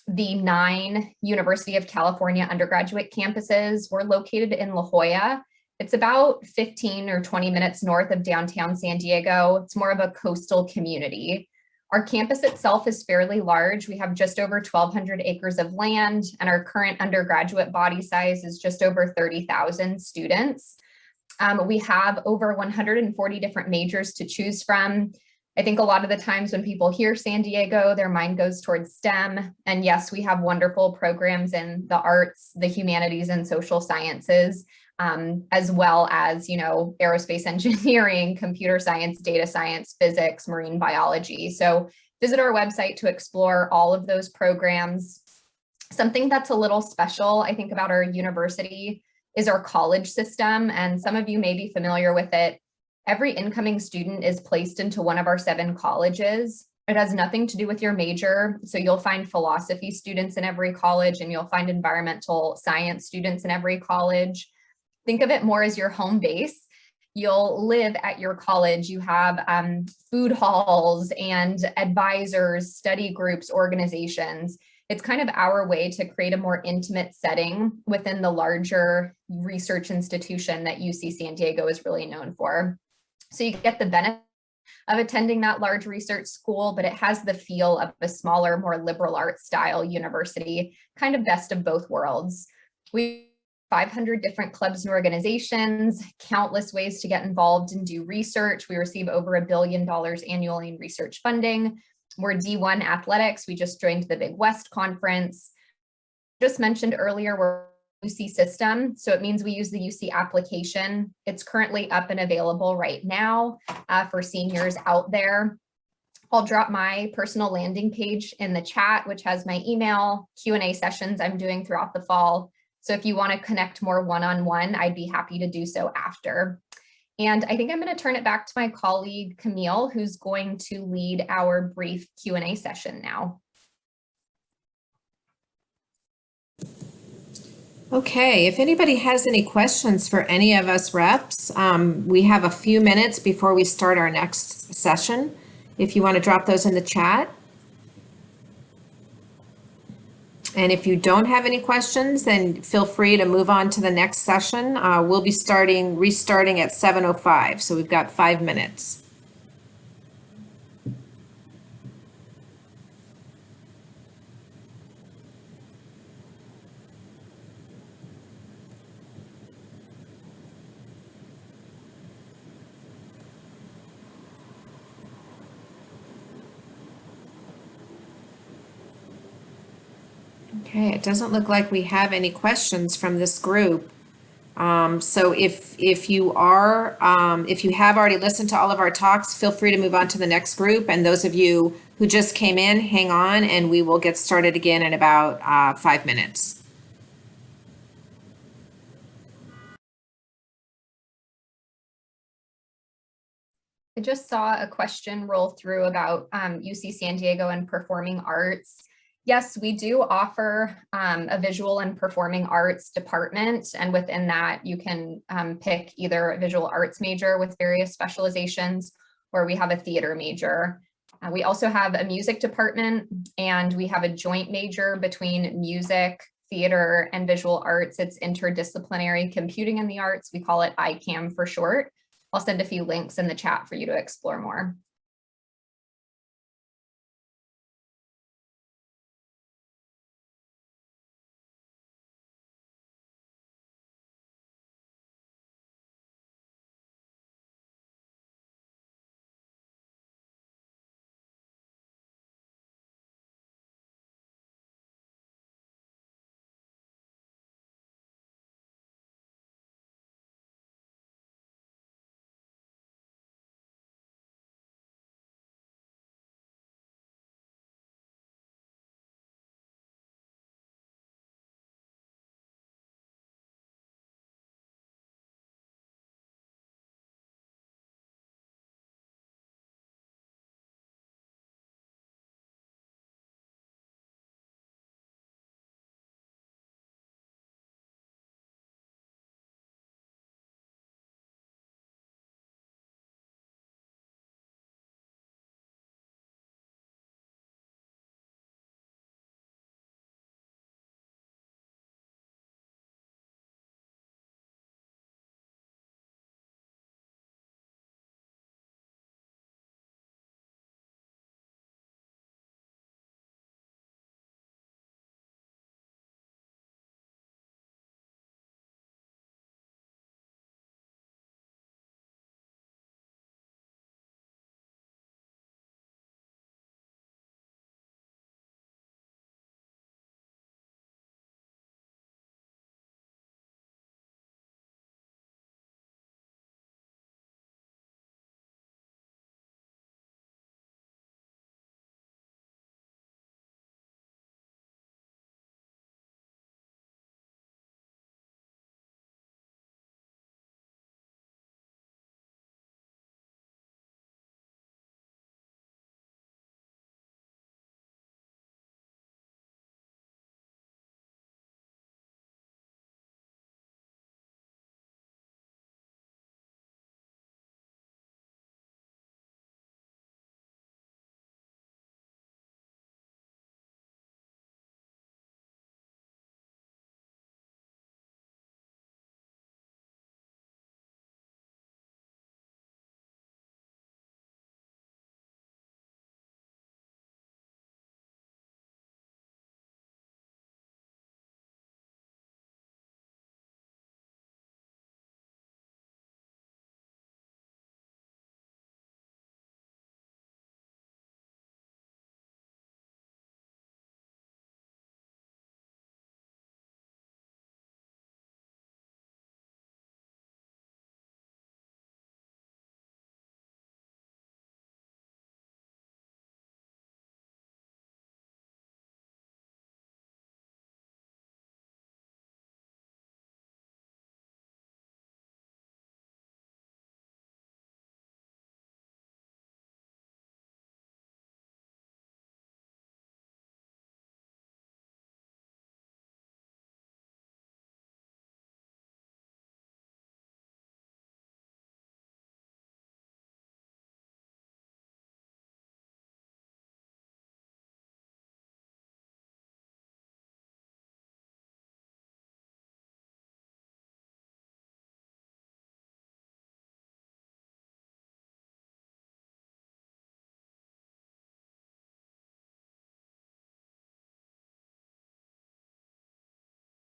the 9 University of California undergraduate campuses. We're located in La Jolla. It's about 15 or 20 minutes north of downtown San Diego. It's more of a coastal community. Our campus itself is fairly large. We have just over 1,200 acres of land, and our current undergraduate body size is just over 30,000 students. We have over 140 different majors to choose from. I think a lot of the times when people hear San Diego, their mind goes towards STEM. And yes, we have wonderful programs in the arts, the humanities, and social sciences, as well as, aerospace engineering, computer science, data science, physics, marine biology. So visit our website to explore all of those programs. Something that's a little special, I think, about our university is our college system. And some of you may be familiar with it. Every incoming student is placed into one of our 7 colleges. It has nothing to do with your major. So you'll find philosophy students in every college, and you'll find environmental science students in every college. Think of it more as your home base. You'll live at your college. You have food halls and advisors, study groups, organizations. It's kind of our way to create a more intimate setting within the larger research institution that UC San Diego is really known for. So you get the benefit of attending that large research school, but it has the feel of a smaller, more liberal arts style university, kind of best of both worlds. We 500 different clubs and organizations, countless ways to get involved and do research. We receive over $1 billion annually in research funding. We're D1 athletics. We just joined the Big West Conference. Just mentioned earlier, we're UC system. So it means we use the UC application. It's currently up and available right now for seniors out there. I'll drop my personal landing page in the chat, which has my email, Q&A sessions I'm doing throughout the fall. So if you want to connect more one-on-one, I'd be happy to do so after. And I think I'm going to turn it back to my colleague, Camille, who's going to lead our brief Q&A session now. Okay, if anybody has any questions for any of us reps, we have a few minutes before we start our next session. If you want to drop those in the chat. And if you don't have any questions, then feel free to move on to the next session. We'll be restarting at 7:05, so we've got 5 minutes. Okay, it doesn't look like we have any questions from this group. So if you have already listened to all of our talks, feel free to move on to the next group. And those of you who just came in, hang on, and we will get started again in about 5 minutes. I just saw a question roll through about UC San Diego and performing arts. Yes, we do offer a visual and performing arts department, and within that you can pick either a visual arts major with various specializations, or we have a theater major. We also have a music department, and we have a joint major between music, theater, and visual arts. It's interdisciplinary computing in the arts. We call it ICAM for short. I'll send a few links in the chat for you to explore more.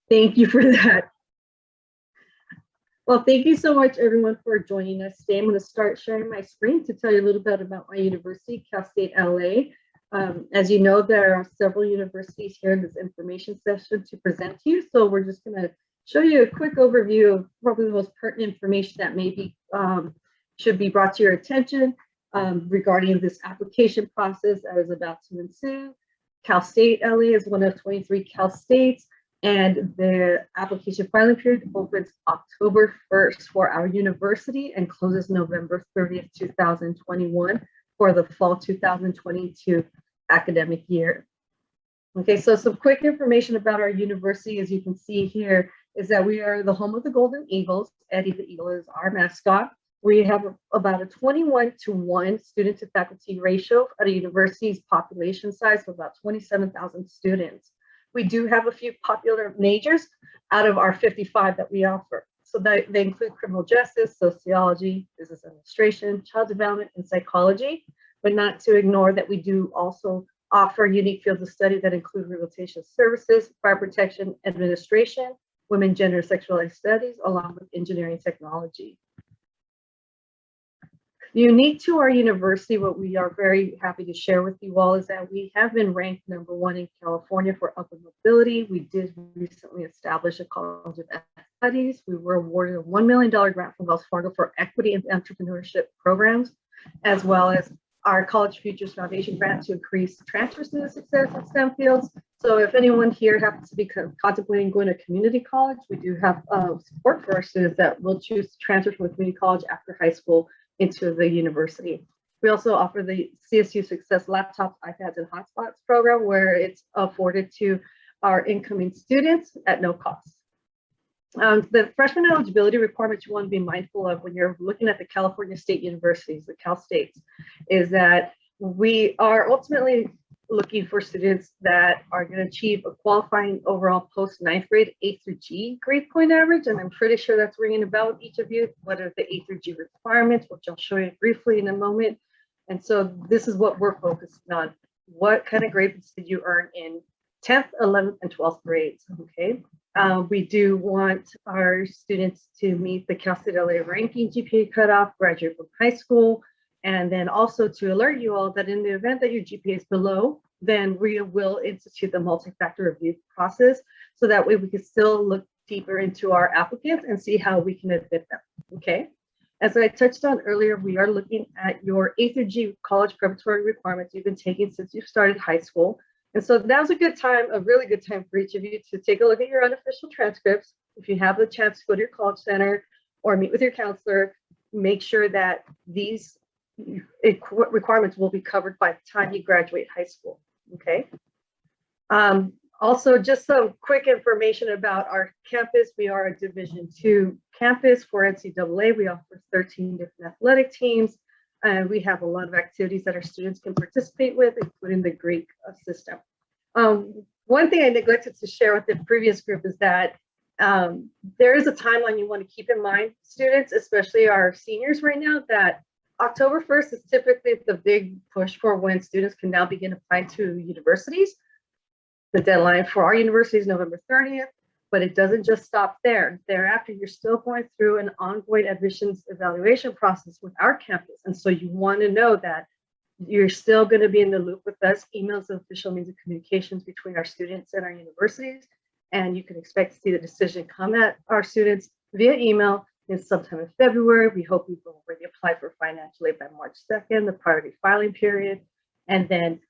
Thank you for that. Well, thank you so much, everyone, for joining us today. I'm going to start sharing my screen to tell you a little bit about my university, Cal State LA. As you know, there are several universities here in this information session to present to you. So we're just going to show you a quick overview of probably the most pertinent information that maybe should be brought to your attention regarding this application process that is about to ensue. Cal State LA is one of 23 Cal States, and the application filing period opens October 1st for our university and closes November 30th, 2021 for the fall 2022 academic year. Okay, so some quick information about our university, as you can see here, is that we are the home of the Golden Eagles. Eddie the Eagle is our mascot. We have about a 21-to-1 student to faculty ratio at a university's population size of about 27,000 students. We do have a few popular majors out of our 55 that we offer. So they include criminal justice, sociology, business administration, child development, and psychology, but not to ignore that we do also offer unique fields of study that include rehabilitation services, fire protection, administration, women, gender, sexuality studies, along with engineering technology. Unique to our university, what we are very happy to share with you all is that we have been ranked #1 in California for upward mobility. We did recently establish a College of Studies. We were awarded a $1 million grant from Wells Fargo for equity and entrepreneurship programs, as well as our College Futures Foundation grant to increase transfer student success in STEM fields. So if anyone here happens to be contemplating going to community college, we do have support for our students that will choose to transfer from a community college after high school into the university. We also offer the CSU Success Laptops, iPads, and Hotspots program, where it's afforded to our incoming students at no cost. The freshman eligibility requirements you want to be mindful of when you're looking at the California State Universities, the Cal States, is that we are ultimately looking for students that are going to achieve a qualifying overall post 9th grade A through G grade point average. And I'm pretty sure that's ringing a bell with each of you. What are the A through G requirements, which I'll show you briefly in a moment. And so this is what we're focusing on. What kind of grades did you earn in 10th, 11th, and 12th grades? Okay. We do want our students to meet the Cal State LA ranking GPA cutoff, graduate from high school, and then also to alert you all that in the event that your GPA is below, then we will institute the multi-factor review process, so that way we can still look deeper into our applicants and see how we can admit them, okay? As I touched on earlier, we are looking at your A through G college preparatory requirements you've been taking since you started high school. And so now's a good time, a really good time for each of you to take a look at your unofficial transcripts. If you have the chance to go to your college center or meet with your counselor, make sure that these requirements will be covered by the time you graduate high school, okay? Also, just some quick information about our campus. We are a Division II campus for NCAA. We offer 13 different athletic teams, and we have a lot of activities that our students can participate with, including the Greek system. One thing I neglected to share with the previous group is that there is a timeline you want to keep in mind, students, especially our seniors right now, that October 1st is typically the big push for when students can now begin applying to universities. The deadline for our university is November 30th, but it doesn't just stop there. Thereafter, you're still going through an ongoing admissions evaluation process with our campus. And so you want to know that you're still going to be in the loop with us. Emails the official means of communications between our students and our universities. And you can expect to see the decision come at our students via email in sometime in February. We hope we will already apply for financial aid by March 2nd, the priority filing period. And then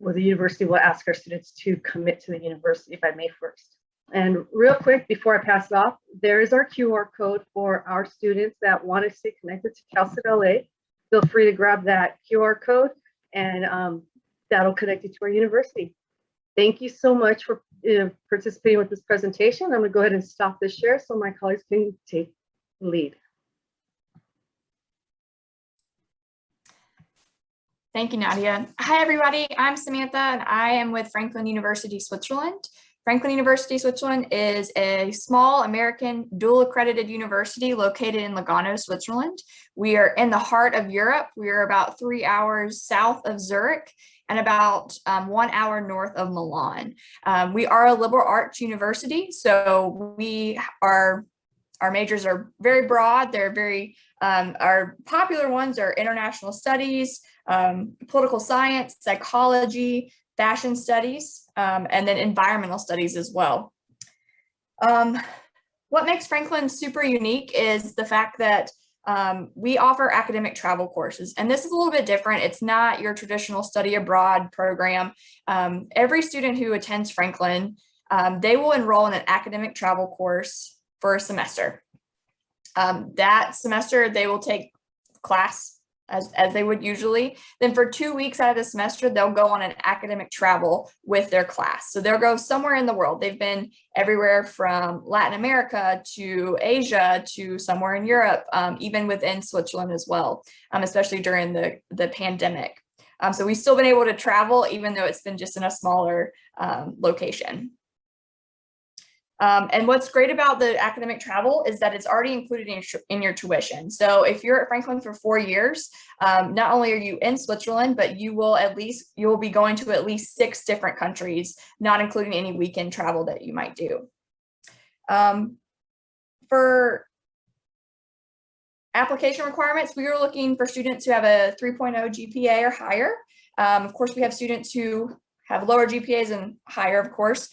the university will ask our students to commit to the university by May 1st. And real quick, before I pass it off, there is our QR code for our students that want to stay connected to Cal State LA. Feel free to grab that QR code, and that'll connect you to our university. Thank you so much for participating with this presentation. I'm going to go ahead and stop this share so my colleagues can take the lead. Thank you, Nadia. Hi, everybody. I'm Samantha, and I am with Franklin University, Switzerland. Franklin University, Switzerland is a small American dual accredited university located in Lugano, Switzerland. We are in the heart of Europe. We are about 3 hours south of Zurich and about 1 hour north of Milan. We are a liberal arts university, so our majors are very broad. They're very, our popular ones are international studies, political science, psychology, fashion studies, and then environmental studies as well. What makes Franklin super unique is the fact that we offer academic travel courses, and this is a little bit different. It's not your traditional study abroad program. Every student who attends Franklin, they will enroll in an academic travel course for a semester. That semester, they will take class as they would usually. Then for 2 weeks out of the semester, they'll go on an academic travel with their class. So they'll go somewhere in the world. They've been everywhere from Latin America to Asia to somewhere in Europe, even within Switzerland as well, especially during the pandemic. So we've still been able to travel, even though it's been just in a smaller location. And what's great about the academic travel is that it's already included in your tuition. So if you're at Franklin for 4 years, not only are you in Switzerland, but you will be going to at least 6 different countries, not including any weekend travel that you might do. For application requirements, we are looking for students who have a 3.0 GPA or higher. Of course, we have students who have lower GPAs and higher, of course.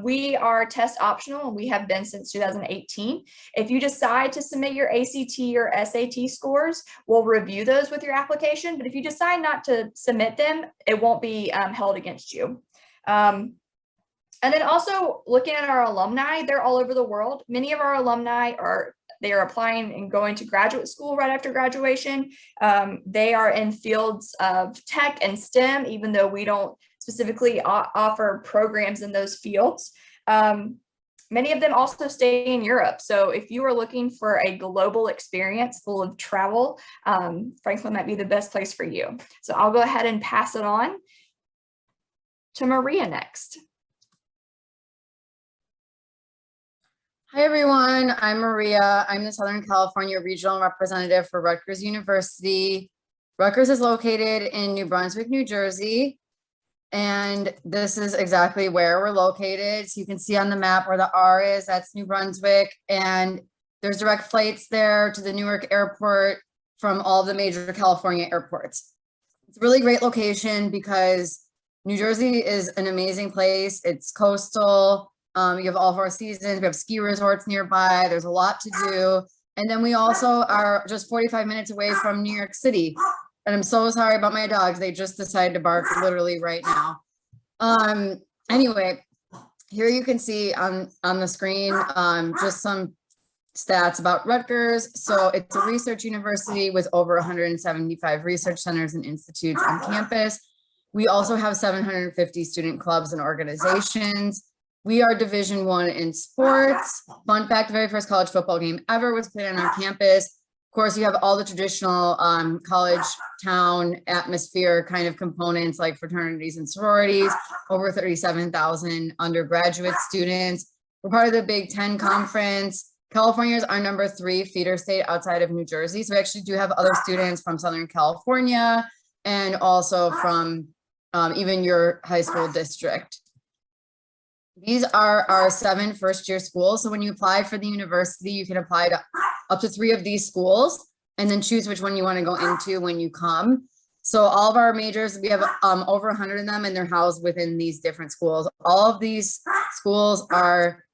We are test optional, and we have been since 2018. If you decide to submit your ACT or SAT scores, we'll review those with your application. But if you decide not to submit them, it won't be held against you. And then also looking at our alumni, they're all over the world. Many of our alumni are applying and going to graduate school right after graduation. They are in fields of tech and STEM, even though we don't specifically offer programs in those fields. Many of them also stay in Europe. So if you are looking for a global experience full of travel, Franklin might be the best place for you. So I'll go ahead and pass it on to Maria next. Hi, everyone. I'm Maria. I'm the Southern California Regional Representative for Rutgers University. Rutgers is located in New Brunswick, New Jersey. And this is exactly where we're located. So you can see on the map where the R is, that's New Brunswick. And there's direct flights there to the Newark airport from all the major California airports. It's a really great location because New Jersey is an amazing place. It's coastal. You have all 4 seasons. We have ski resorts nearby. There's a lot to do. And then we also are just 45 minutes away from New York City. And I'm so sorry about my dogs. They just decided to bark literally right now. Anyway, here you can see on the screen just some stats about Rutgers. So it's a research university with over 175 research centers and institutes on campus. We also have 750 student clubs and organizations. We are Division I in sports. Fun fact, the very first college football game ever was played on our campus. Of course, you have all the traditional college town atmosphere kind of components like fraternities and sororities, over 37,000 undergraduate students. We're part of the Big Ten Conference. California is our number 3 feeder state outside of New Jersey. So we actually do have other students from Southern California and also from even your high school district. These are our 7 first-year schools. So when you apply for the university, you can apply to up to 3 of these schools and then choose which one you want to go into when you come. So all of our majors, we have over 100 of them, and they're housed within these different schools. All of these schools are,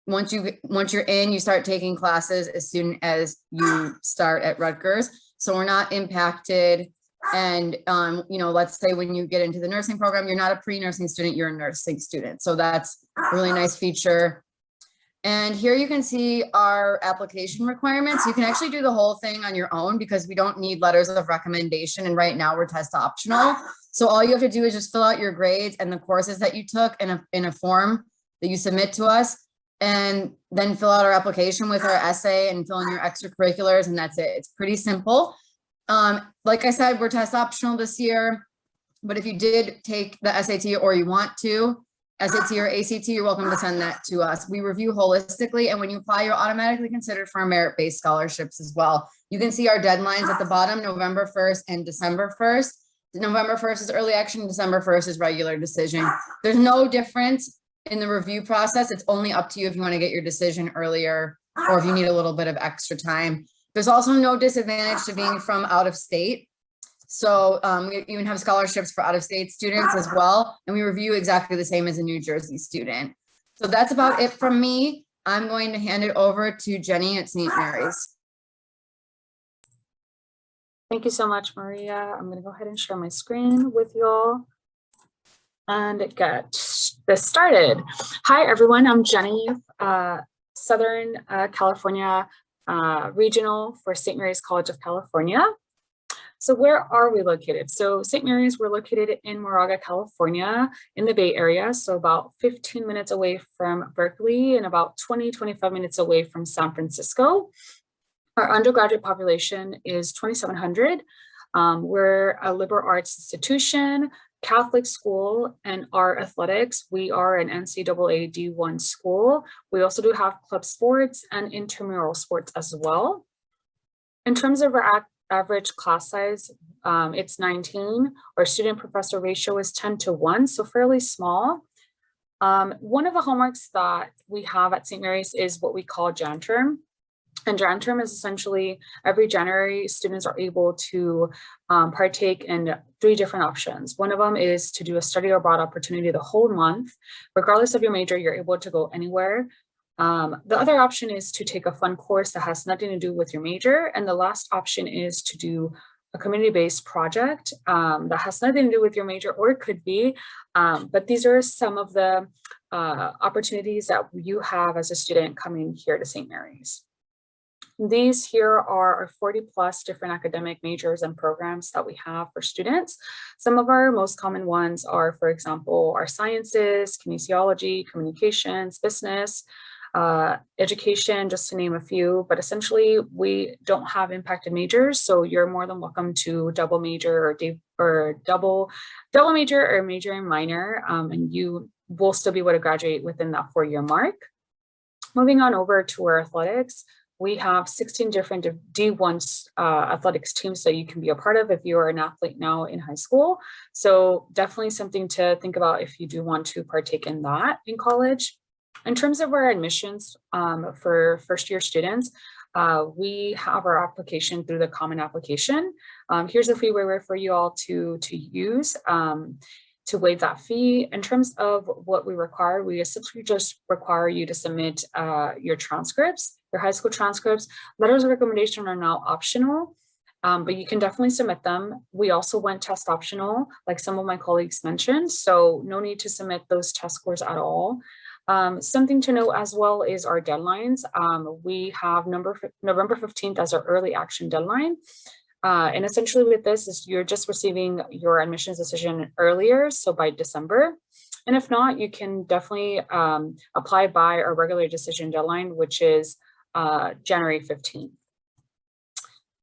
once you're in, you start taking classes as soon as you start at Rutgers. So we're not impacted. And, let's say when you get into the nursing program, you're not a pre-nursing student, you're a nursing student. So that's a really nice feature. And here you can see our application requirements. You can actually do the whole thing on your own because we don't need letters of recommendation. And right now we're test optional. So all you have to do is just fill out your grades and the courses that you took in a form that you submit to us, and then fill out our application with our essay and fill in your extracurriculars. And that's it. It's pretty simple. Like I said, we're test optional this year, but if you did take the SAT or you want to, SAT or ACT, you're welcome to send that to us. We review holistically, and when you apply, you're automatically considered for our merit-based scholarships as well. You can see our deadlines at the bottom, November 1st and December 1st. November 1st is early action, December 1st is regular decision. There's no difference in the review process. It's only up to you if you want to get your decision earlier or if you need a little bit of extra time. There's also no disadvantage to being from out of state. So we even have scholarships for out-of-state students as well, and we review exactly the same as a New Jersey student. So that's about it from me. I'm going to hand it over to Jenny at St. Mary's. Thank you so much, Maria. I'm going to go ahead and share my screen with you all and get this started. Hi, everyone. I'm Jenny, Southern California Regional for St. Mary's College of California. So where are we located? So St. Mary's, we're located in Moraga, California, in the Bay Area. So about 15 minutes away from Berkeley and about 20-25 minutes away from San Francisco. Our undergraduate population is 2,700. We're a liberal arts institution, Catholic school, and our athletics. We are an NCAA D1 school. We also do have club sports and intramural sports as well. In terms of our average class size, it's 19. Our student professor ratio is 10:1, so fairly small. One of the hallmarks that we have at St. Mary's is what we call Jan Term. And Jan Term is essentially every January, students are able to partake in 3 different options. One of them is to do a study abroad opportunity the whole month. Regardless of your major, you're able to go anywhere. The other option is to take a fun course that has nothing to do with your major. And the last option is to do a community-based project that has nothing to do with your major, or it could be, but these are some of the opportunities that you have as a student coming here to St. Mary's. These here are our 40+ different academic majors and programs that we have for students. Some of our most common ones are, for example, our sciences, kinesiology, communications, business, education, just to name a few, but essentially we don't have impacted majors. So you're more than welcome to double major or double major or major and minor, and you will still be able to graduate within that 4-year mark. Moving on over to our athletics, we have 16 different D1 athletics teams that you can be a part of if you are an athlete now in high school. So definitely something to think about if you do want to partake in that in college. In terms of our admissions for first-year students, we have our application through the Common Application. Here's a fee waiver for you all to use to waive that fee. In terms of what we require, we essentially just require you to submit your transcripts, your high school transcripts. Letters of recommendation are now optional, but you can definitely submit them. We also went test optional, like some of my colleagues mentioned, so no need to submit those test scores at all. Something to note as well is our deadlines. We have November 15th as our early action deadline. And essentially with this is you're just receiving your admissions decision earlier, so by December. And if not, you can definitely apply by our regular decision deadline, which is January 15th.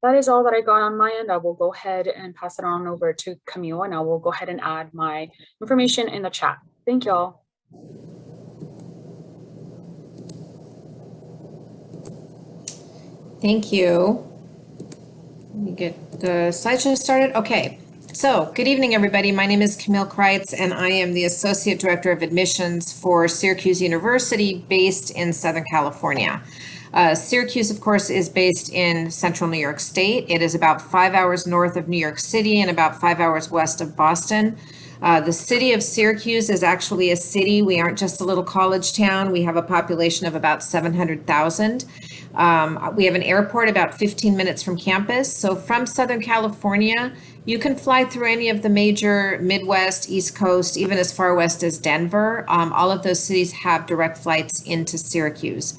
That is all that I got on my end. I will go ahead and pass it on over to Camille, and I will go ahead and add my information in the chat. Thank you all. Thank you. Let me get the slideshow started. Okay, so good evening, everybody. My name is Camille Kreitz, and I am the Associate Director of Admissions for Syracuse University based in Southern California. Syracuse, of course, is based in central New York State. It is about 5 hours north of New York City and about 5 hours west of Boston. The city of Syracuse is actually a city. We aren't just a little college town. We have a population of about 700,000. We have an airport about 15 minutes from campus. So from Southern California, you can fly through any of the major Midwest, East Coast, even as far west as Denver. All of those cities have direct flights into Syracuse.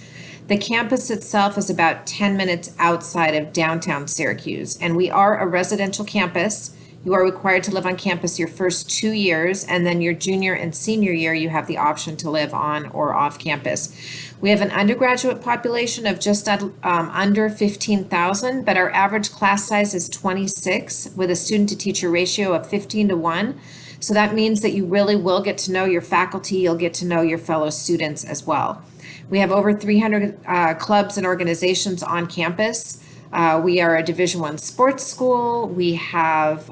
The campus itself is about 10 minutes outside of downtown Syracuse, and we are a residential campus. You are required to live on campus your first 2 years, and then your junior and senior year, you have the option to live on or off campus. We have an undergraduate population of just under 15,000, but our average class size is 26 with a student to teacher ratio of 15:1. So that means that you really will get to know your faculty, you'll get to know your fellow students as well. We have over 300 clubs and organizations on campus. We are a Division I sports school. We have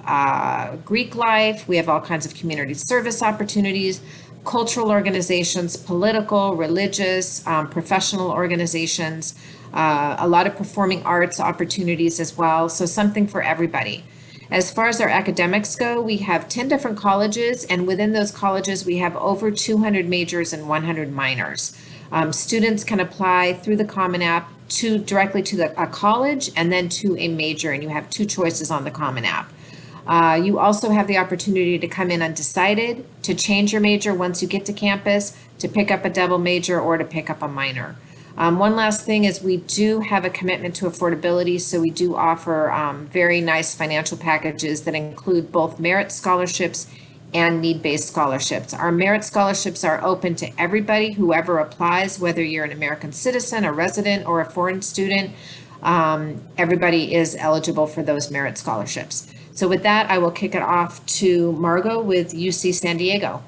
Greek life. We have all kinds of community service opportunities, cultural organizations, political, religious, professional organizations, a lot of performing arts opportunities as well. So something for everybody. As far as our academics go, we have 10 different colleges, and within those colleges, we have over 200 majors and 100 minors. Students can apply through the Common App directly to a college and then to a major, and you have 2 choices on the Common App. You also have the opportunity to come in undecided, to change your major once you get to campus, to pick up a double major, or to pick up a minor. One last thing is we do have a commitment to affordability, so we do offer very nice financial packages that include both merit scholarships and need-based scholarships. Our merit scholarships are open to everybody, whoever applies, whether you're an American citizen, a resident, or a foreign student. Everybody is eligible for those merit scholarships. So with that, I will kick it off to Margot with UC San Diego.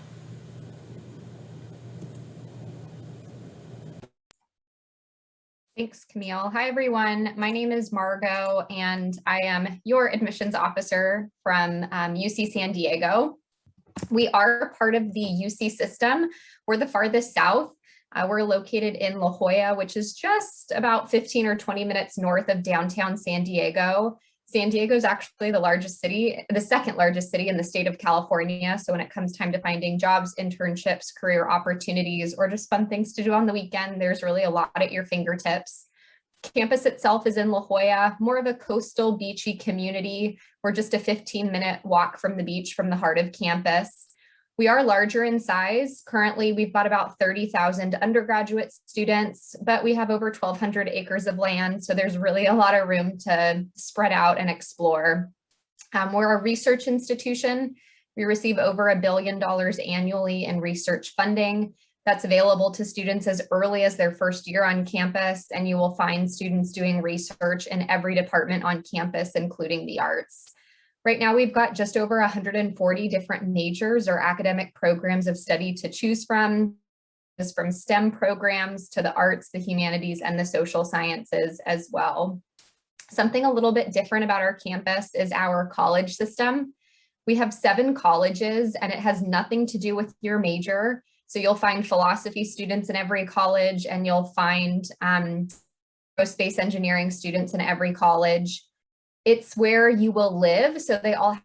Thanks, Camille. Hi, everyone. My name is Margot, and I am your admissions officer from UC San Diego. We are part of the UC system. We're the farthest south. We're located in La Jolla, which is just about 15 or 20 minutes north of downtown San Diego. San Diego is actually the second largest city in the state of California. So when it comes time to finding jobs, internships, career opportunities, or just fun things to do on the weekend, there's really a lot at your fingertips. Campus itself is in La Jolla, more of a coastal beachy community. We're just a 15-minute walk from the beach from the heart of campus. We are larger in size. Currently, we've got about 30,000 undergraduate students, but we have over 1,200 acres of land. So there's really a lot of room to spread out and explore. We're a research institution. We receive over $1 billion annually in research funding. That's available to students as early as their first year on campus, and you will find students doing research in every department on campus, including the arts. Right now, we've got just over 140 different majors or academic programs of study to choose from STEM programs to the arts, the humanities, and the social sciences as well. Something a little bit different about our campus is our college system. We have 7 colleges, and it has nothing to do with your major. So you'll find philosophy students in every college, and you'll find aerospace engineering students in every college. It's where you will live. So they all have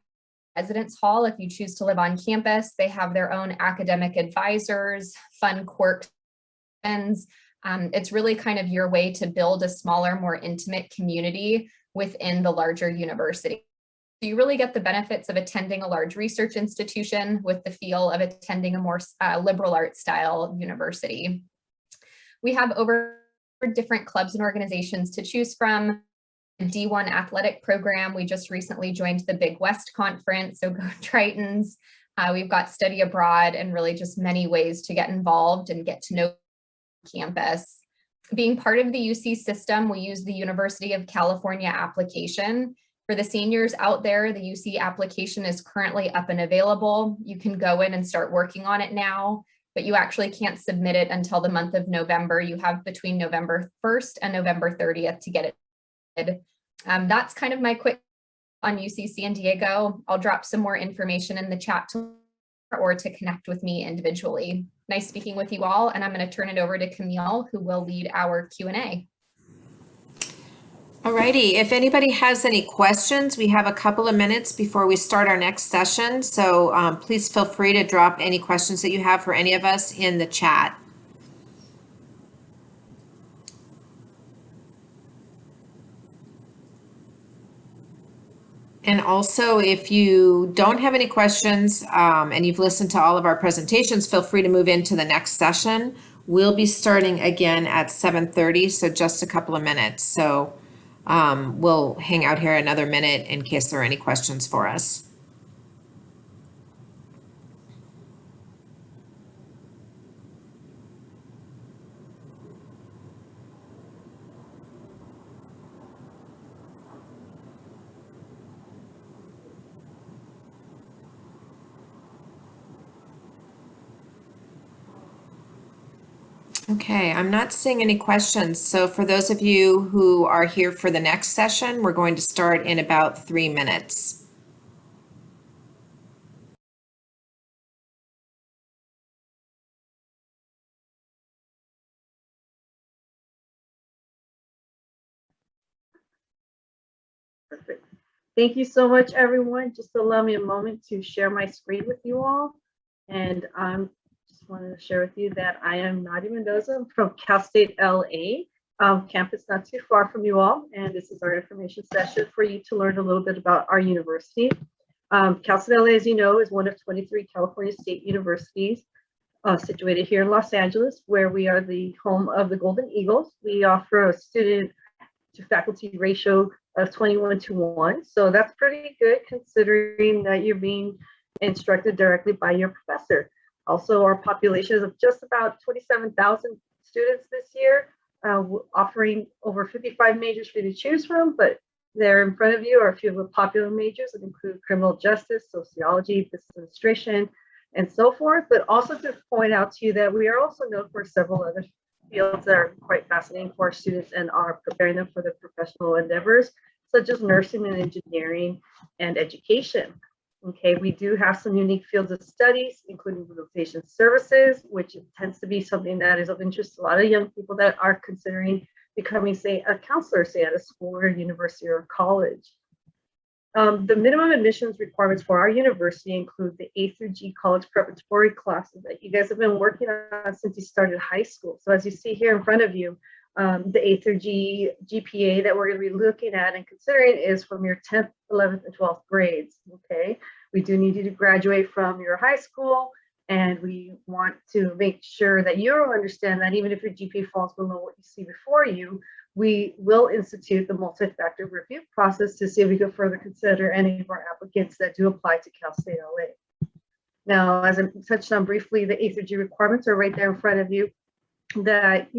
a residence hall if you choose to live on campus. They have their own academic advisors, fun quirks. It's really kind of your way to build a smaller, more intimate community within the larger university. So you really get the benefits of attending a large research institution with the feel of attending a more liberal arts style university. We have over different clubs and organizations to choose from. D1 athletic program. We just recently joined the Big West Conference, so go Tritons. We've got study abroad and really just many ways to get involved and get to know campus. Being part of the UC system, we use the University of California application. For the seniors out there, the UC application is currently up and available. You can go in and start working on it now, but you actually can't submit it until the month of November. You have between November 1st and November 30th to get it. That's kind of my quick on UC San Diego. I'll drop some more information in the chat or to connect with me individually. Nice speaking with you all, and I'm going to turn it over to Camille, who will lead our Q&A. All righty. If anybody has any questions, we have a couple of minutes before we start our next session. So please feel free to drop any questions that you have for any of us in the chat. And also, if you don't have any questions and you've listened to all of our presentations, feel free to move into the next session. We'll be starting again at 7:30, so just a couple of minutes. So we'll hang out here another minute in case there are any questions for us. Okay, I'm not seeing any questions. So for those of you who are here for the next session, we're going to start in about 3 minutes. Perfect. Thank you so much, everyone. Just allow me a moment to share my screen with you all. And just wanted to share with you that I am Nadia Mendoza. I'm from Cal State LA, campus not too far from you all. And this is our information session for you to learn a little bit about our university. Cal State LA, as you know, is one of 23 California state universities situated here in Los Angeles, where we are the home of the Golden Eagles. We offer a student to faculty ratio of 21:1. So that's pretty good considering that you're being instructed directly by your professor. Also, our population is of just about 27,000 students this year, offering over 55 majors for you to choose from, but there in front of you are a few of the popular majors that include criminal justice, sociology, business administration, and so forth. But also to point out to you that we are also known for several other fields that are quite fascinating for our students and are preparing them for their professional endeavors, such as nursing and engineering and education. Okay, we do have some unique fields of studies, including rehabilitation services, which tends to be something that is of interest to a lot of young people that are considering becoming, say, a counselor, say, at a school or university or college. The minimum admissions requirements for our university include the A through G college preparatory classes that you guys have been working on since you started high school. So as you see here in front of you, the A through G GPA that we're going to be looking at and considering is from your 10th, 11th, and 12th grades. Okay, we do need you to graduate from your high school, and we want to make sure that you understand that even if your GPA falls below what you see before you, we will institute the multi-factor review process to see if we can further consider any of our applicants that do apply to Cal State LA. Now, as I touched on briefly, the A through G requirements are right there in front of you. That,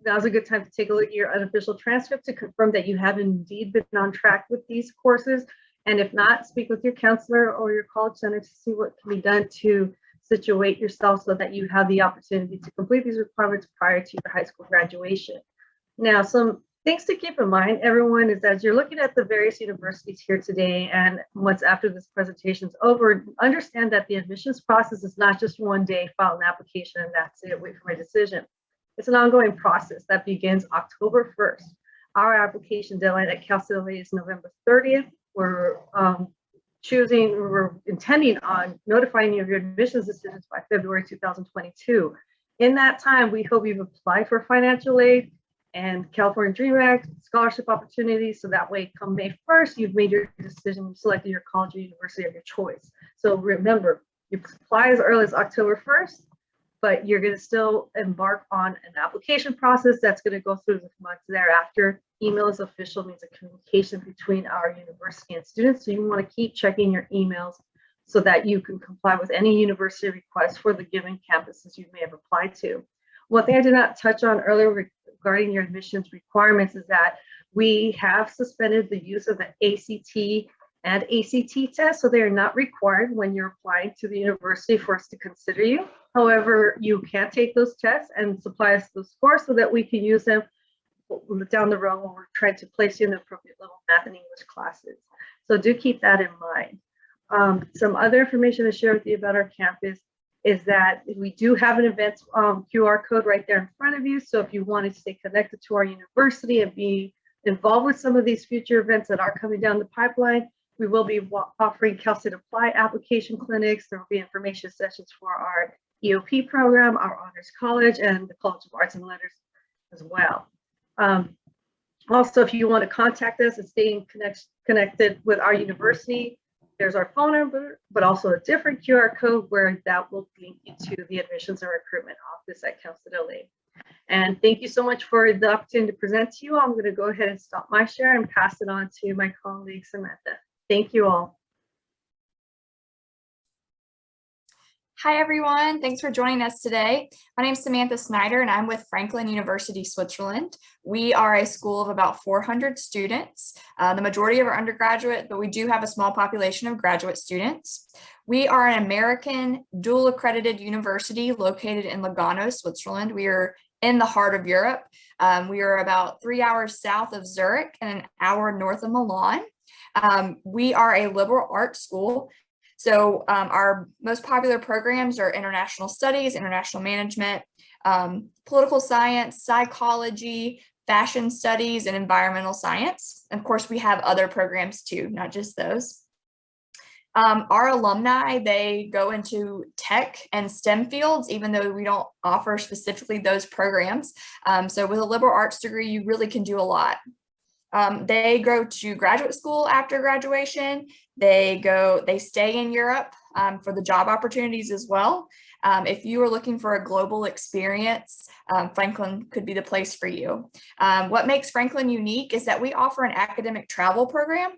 now's a good time to take a look at your unofficial transcript to confirm that you have indeed been on track with these courses. And if not, speak with your counselor or your college center to see what can be done to situate yourself so that you have the opportunity to complete these requirements prior to your high school graduation. Now, some things to keep in mind, everyone, is that you're looking at the various universities here today, and once after this presentation is over, understand that the admissions process is not just one day, file an application, and that's it, wait for my decision. It's an ongoing process that begins October 1st. Our application deadline at Cal State LA is November 30th. We're intending on notifying you of your admissions decisions by February 2022. In that time, we hope you've applied for financial aid and California Dream Act scholarship opportunities. So that way, come May 1st, you've made your decision, you've selected your college or university of your choice. So remember, you apply as early as October 1st, but you're going to still embark on an application process that's going to go through the months thereafter. Email is official, means a communication between our university and students. So you want to keep checking your emails so that you can comply with any university requests for the given campuses you may have applied to. One thing I did not touch on earlier regarding your admissions requirements is that we have suspended the use of the ACT and ACT tests, so they are not required when you're applying to the university for us to consider you. However, you can take those tests and supply us those scores so that we can use them down the road when we're trying to place you in the appropriate level math and English classes. So do keep that in mind. Some other information to share with you about our campus is that we do have an events QR code right there in front of you. So if you want to stay connected to our university and be involved with some of these future events that are coming down the pipeline, we will be offering Cal State Apply application clinics. There will be information sessions for our EOP program, our Honors College, and the College of Arts and Letters as well. Also, if you want to contact us and stay connected with our university, there's our phone number, but also a different QR code where that will link you to the admissions and recruitment office at Cal State LA. And thank you so much for the opportunity to present to you. I'm going to go ahead and stop my share and pass it on to my colleague, Samantha. Thank you all. Hi, everyone. Thanks for joining us today. My name is Samantha Snyder, and I'm with Franklin University, Switzerland. We are a school of about 400 students. The majority of our undergraduate, but we do have a small population of graduate students. We are an American dual accredited university located in Lugano, Switzerland. We are in the heart of Europe. We are about 3 hours south of Zurich and an hour north of Milan. We are a liberal arts school. So our most popular programs are international studies, international management, political science, psychology, fashion studies, and environmental science. Of course, we have other programs too, not just those. Our alumni, they go into tech and STEM fields, even though we don't offer specifically those programs. So with a liberal arts degree, you really can do a lot. They go to graduate school after graduation. They stay in Europe for the job opportunities as well. If you are looking for a global experience, Franklin could be the place for you. What makes Franklin unique is that we offer an academic travel program.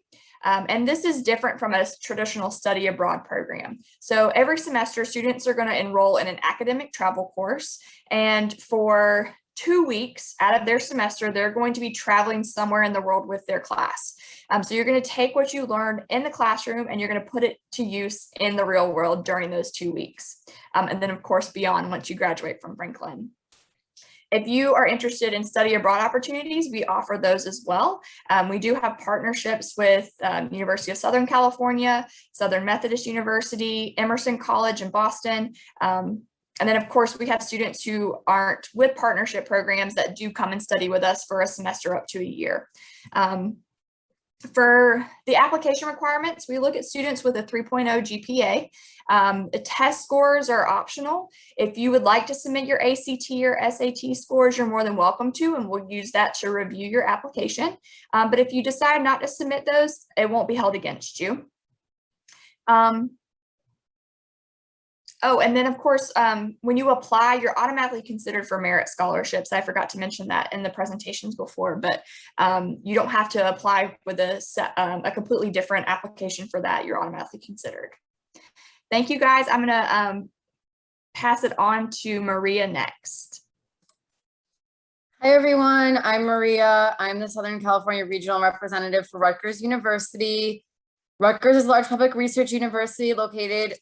And this is different from a traditional study abroad program. So every semester, students are going to enroll in an academic travel course. And for 2 weeks out of their semester, they're going to be traveling somewhere in the world with their class. So you're going to take what you learned in the classroom and you're going to put it to use in the real world during those 2 weeks. And then, of course, beyond once you graduate from Franklin. If you are interested in study abroad opportunities, we offer those as well. We do have partnerships with University of Southern California, Southern Methodist University, Emerson College in Boston. And then, of course, we have students who aren't with partnership programs that do come and study with us for a semester up to a year. For the application requirements, we look at students with a 3.0 GPA. The test scores are optional. If you would like to submit your ACT or SAT scores, you're more than welcome to, and we'll use that to review your application. But if you decide not to submit those, it won't be held against you. Oh, and then of course, when you apply, you're automatically considered for merit scholarships. I forgot to mention that in the presentations before, but you don't have to apply with a completely different application for that. You're automatically considered. Thank you, guys. I'm gonna pass it on to Maria next. Hi, everyone. I'm Maria. I'm the Southern California Regional Representative for Rutgers University. Rutgers is a large public research university located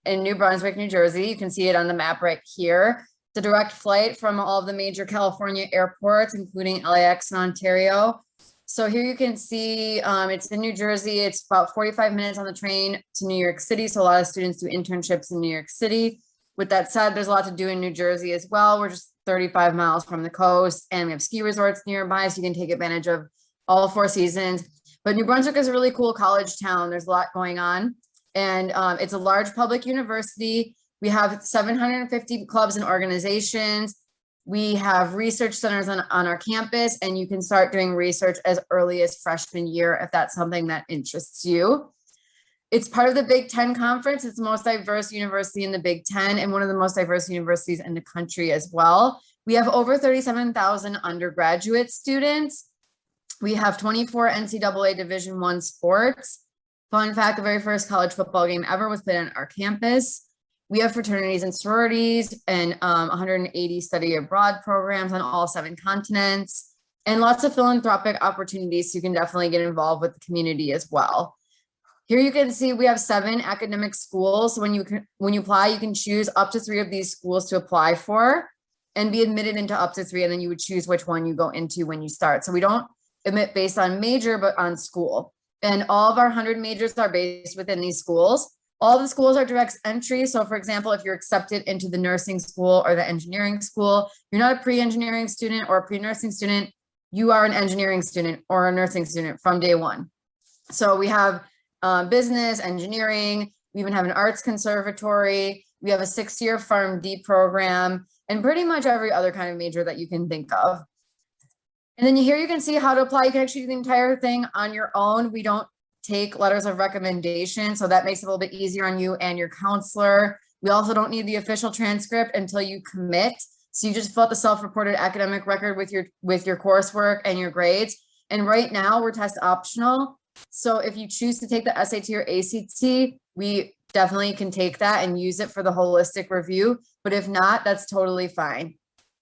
in New Brunswick, New Jersey. You can see it on the map right here. The direct flight from all of the major California airports, including LAX and Ontario. So here you can see it's in New Jersey. It's about 45 minutes on the train to New York City. So a lot of students do internships in New York City. With that said, there's a lot to do in New Jersey as well. We're just 35 miles from the coast and we have ski resorts nearby, so you can take advantage of all 4 seasons. But New Brunswick is a really cool college town. There's a lot going on. And it's a large public university. We have 750 clubs and organizations. We have research centers on our campus, and you can start doing research as early as freshman year if that's something that interests you. It's part of the Big Ten Conference. It's the most diverse university in the Big Ten and one of the most diverse universities in the country as well. We have over 37,000 undergraduate students. We have 24 NCAA Division I sports. Fun fact, the very first college football game ever was played on our campus. We have fraternities and sororities and 180 study abroad programs on all 7 continents and lots of philanthropic opportunities. So you can definitely get involved with the community as well. Here you can see we have 7 academic schools. So when you apply, you can choose up to 3 of these schools to apply for and be admitted into up to 3. And then you would choose which one you go into when you start. So we don't admit based on major, but on school. And all of our 100 majors are based within these schools. All the schools are direct entry. So for example, if you're accepted into the nursing school or the engineering school, you're not a pre-engineering student or a pre-nursing student, you are an engineering student or a nursing student from day one. So we have business, engineering, we even have an arts conservatory, we have a 6-year PharmD program, and pretty much every other kind of major that you can think of. And then here you can see how to apply. You can actually do the entire thing on your own. We don't take letters of recommendation, so that makes it a little bit easier on you and your counselor. We also don't need the official transcript until you commit. So you just fill out the self-reported academic record with your coursework and your grades. And right now we're test optional. So if you choose to take the SAT or ACT, we definitely can take that and use it for the holistic review. But if not, that's totally fine.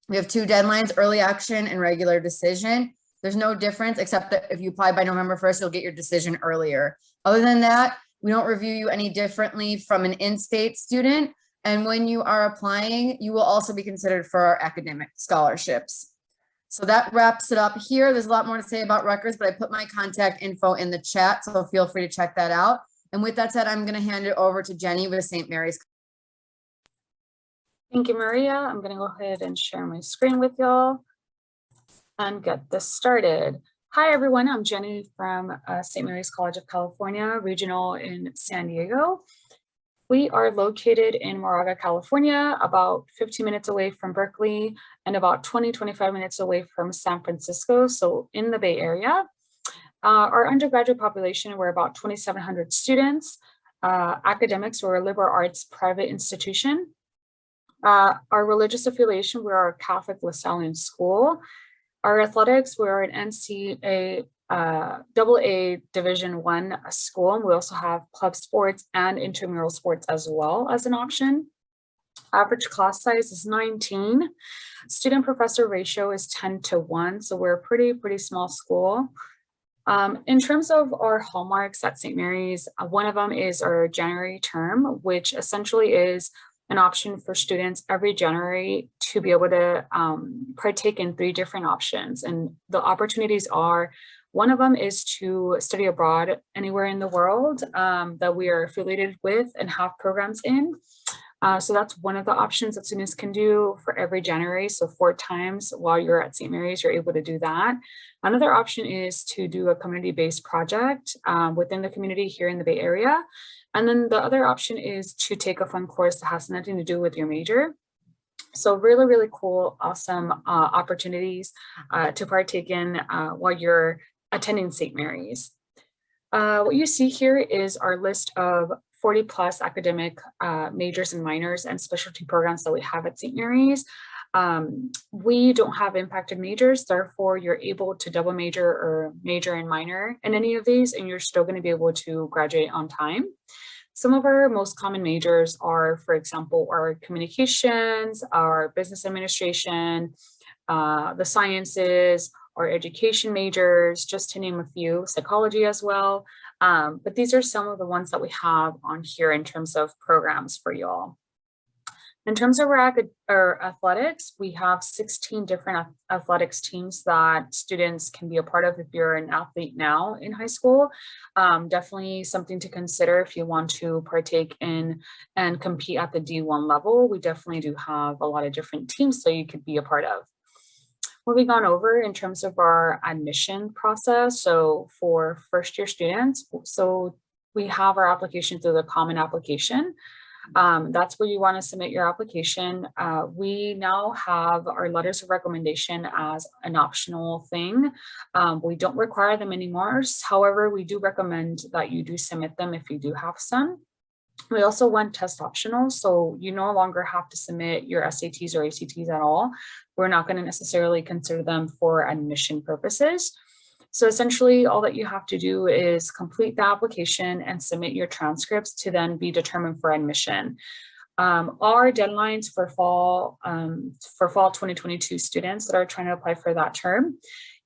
We have 2 deadlines, early action and regular decision. There's no difference except that if you apply by November 1st, you'll get your decision earlier. Other than that, we don't review you any differently from an in-state student. And when you are applying, you will also be considered for our academic scholarships. So that wraps it up here. There's a lot more to say about Rutgers, but I put my contact info in the chat, so feel free to check that out. And with that said, I'm going to hand it over to Jenny with St. Mary's. Thank you, Maria. I'm going to go ahead and share my screen with y'all and get this started. Hi, everyone. I'm Jenny from St. Mary's College of California, regional in San Diego. We are located in Moraga, California, about 15 minutes away from Berkeley and about 25 minutes away from San Francisco, so in the Bay Area. Our undergraduate population, we're about 2,700 students. Academics, we're a liberal arts private institution. Our religious affiliation, we're a Catholic Lasallian school. Our athletics, we're an NCAA AA Division I school, and we also have club sports and intramural sports as well as an option. Average class size is 19. Student professor ratio is 10:1, so we're a pretty small school. In terms of our hallmarks at St. Mary's, one of them is our January term, which essentially is an option for students every January to be able to partake in 3 different options. And the opportunities are, one of them is to study abroad anywhere in the world that we are affiliated with and have programs in. So that's one of the options that students can do for every January. So 4 times while you're at St. Mary's, you're able to do that. Another option is to do a community-based project within the community here in the Bay Area. And then the other option is to take a fun course that has nothing to do with your major. So really cool, awesome opportunities to partake in while you're attending St. Mary's. What you see here is our list of 40+ academic majors and minors and specialty programs that we have at St. Mary's. We don't have impacted majors, therefore you're able to double major or major and minor in any of these, and you're still going to be able to graduate on time. Some of our most common majors are, for example, our communications, our business administration, the sciences, our education majors, just to name a few, psychology as well. But these are some of the ones that we have on here in terms of programs for y'all. In terms of our athletics, we have 16 different athletics teams that students can be a part of if you're an athlete now in high school. Definitely something to consider if you want to partake in and compete at the D1 level. We definitely do have a lot of different teams that you could be a part of. Moving on over in terms of our admission process. So for first-year students, so we have our application through the Common Application. That's where you want to submit your application. We now have our letters of recommendation as an optional thing. We don't require them anymore. However, we do recommend that you do submit them if you do have some. We also went test optional, so you no longer have to submit your SATs or ACTs at all. We're not going to necessarily consider them for admission purposes. So essentially, all that you have to do is complete the application and submit your transcripts to then be determined for admission. Our deadlines for fall 2022 students that are trying to apply for that term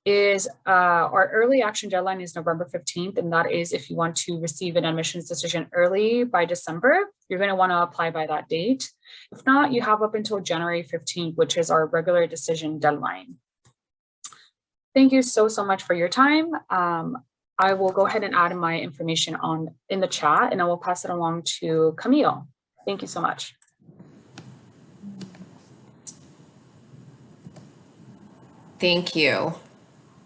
is our early action deadline is November 15th, and that is if you want to receive an admissions decision early by December, you're going to want to apply by that date. If not, you have up until January 15th, which is our regular decision deadline. Thank you so much for your time. I will go ahead and add my information in the chat, and I will pass it along to Camille. Thank you so much. Thank you.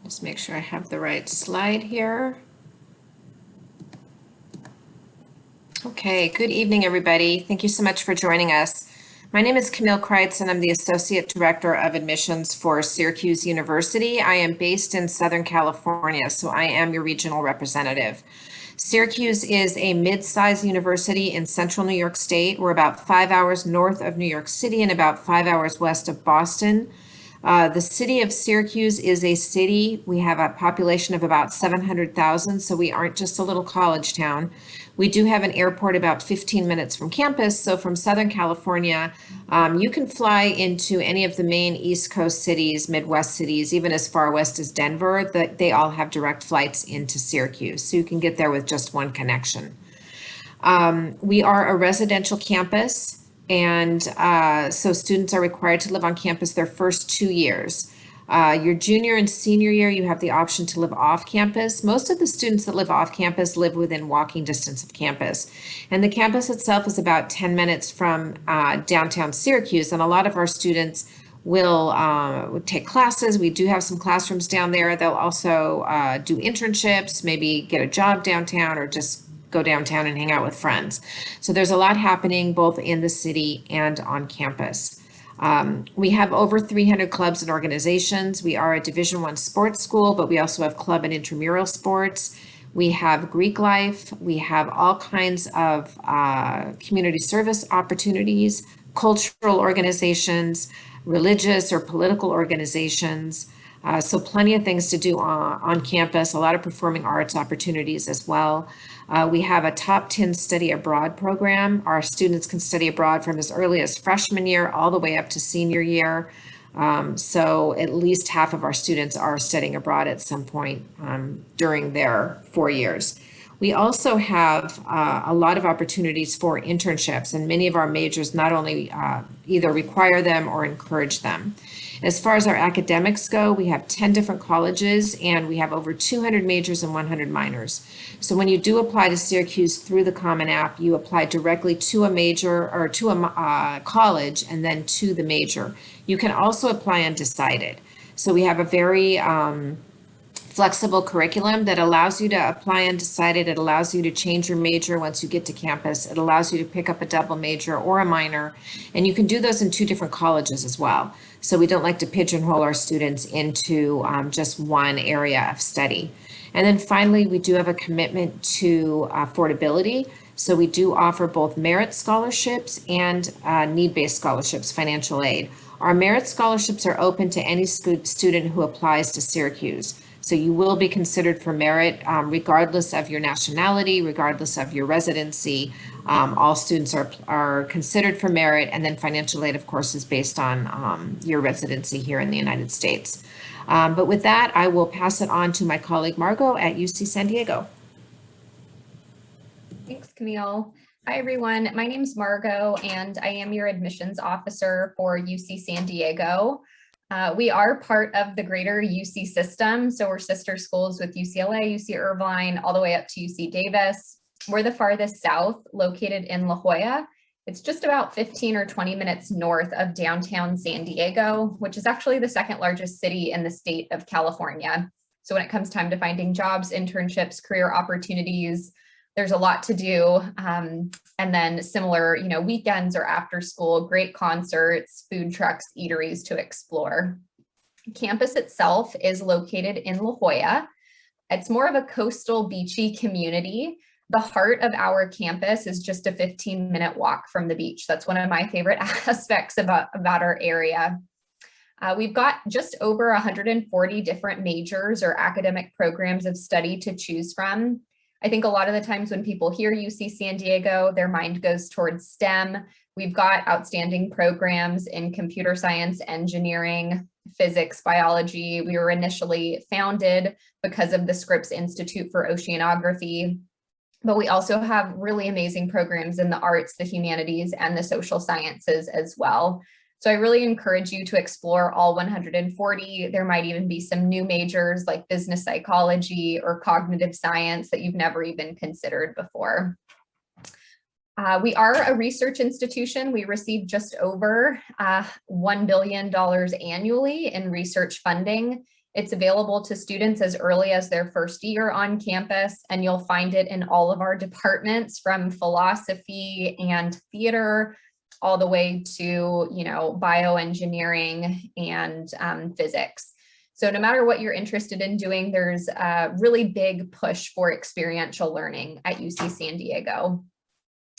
Just make sure I have the right slide here. Okay, good evening, everybody. Thank you so much for joining us. My name is Camille Kreitz, and I'm the Associate Director of Admissions for Syracuse University. I am based in Southern California, so I am your regional representative. Syracuse is a mid-sized university in central New York State. We're about 5 hours north of New York City and about 5 hours west of Boston. The city of Syracuse is a city. We have a population of about 700,000, so we aren't just a little college town. We do have an airport about 15 minutes from campus. So from Southern California, you can fly into any of the main East Coast cities, Midwest cities, even as far west as Denver, that they all have direct flights into Syracuse. So you can get there with just one connection. We are a residential campus, and so students are required to live on campus their first 2 years. Your junior and senior year, you have the option to live off campus. Most of the students that live off campus live within walking distance of campus. And the campus itself is about 10 minutes from downtown Syracuse. And a lot of our students will take classes. We do have some classrooms down there. They'll also do internships, maybe get a job downtown, or just go downtown and hang out with friends. So there's a lot happening both in the city and on campus. We have over 300 clubs and organizations. We are a Division I sports school, but we also have club and intramural sports. We have Greek life. We have all kinds of community service opportunities, cultural organizations, religious or political organizations. So plenty of things to do on campus, a lot of performing arts opportunities as well. We have a top 10 study abroad program. Our students can study abroad from as early as freshman year all the way up to senior year. So at least half of our students are studying abroad at some point during their 4 years. We also have a lot of opportunities for internships, and many of our majors not only either require them or encourage them. As far as our academics go, we have 10 different colleges, and we have over 200 majors and 100 minors. So when you do apply to Syracuse through the Common App, you apply directly to a major or to a college and then to the major. You can also apply undecided. So we have a very flexible curriculum that allows you to apply undecided. It allows you to change your major once you get to campus. It allows you to pick up a double major or a minor, and you can do those in 2 different colleges as well. So we don't like to pigeonhole our students into just one area of study. And then finally, we do have a commitment to affordability. So we do offer both merit scholarships and need-based scholarships, financial aid. Our merit scholarships are open to any student who applies to Syracuse. So you will be considered for merit regardless of your nationality, regardless of your residency. All students are considered for merit, and then financial aid, of course, is based on your residency here in the United States. But with that, I will pass it on to my colleague Margot at UC San Diego. Thanks, Camille. Hi, everyone. My name's Margot, and I am your admissions officer for UC San Diego. We are part of the greater UC system, so we're sister schools with UCLA, UC Irvine, all the way up to UC Davis. We're the farthest south, located in La Jolla. It's just about 15 or 20 minutes north of downtown San Diego, which is actually the second largest city in the state of California. So when it comes time to finding jobs, internships, career opportunities, there's a lot to do. And then similar, weekends or after school, great concerts, food trucks, eateries to explore. Campus itself is located in La Jolla. It's more of a coastal beachy community. The heart of our campus is just a 15-minute walk from the beach. That's one of my favorite aspects about our area. We've got just over 140 different majors or academic programs of study to choose from. I think a lot of the times when people hear UC San Diego, their mind goes towards STEM. We've got outstanding programs in computer science, engineering, physics, biology. We were initially founded because of the Scripps Institute for Oceanography, but we also have really amazing programs in the arts, the humanities, and the social sciences as well. So I really encourage you to explore all 140. There might even be some new majors like business psychology or cognitive science that you've never even considered before. We are a research institution. We receive just over $1 billion annually in research funding. It's available to students as early as their first year on campus, and you'll find it in all of our departments from philosophy and theater all the way to, bioengineering and physics. So no matter what you're interested in doing, there's a really big push for experiential learning at UC San Diego.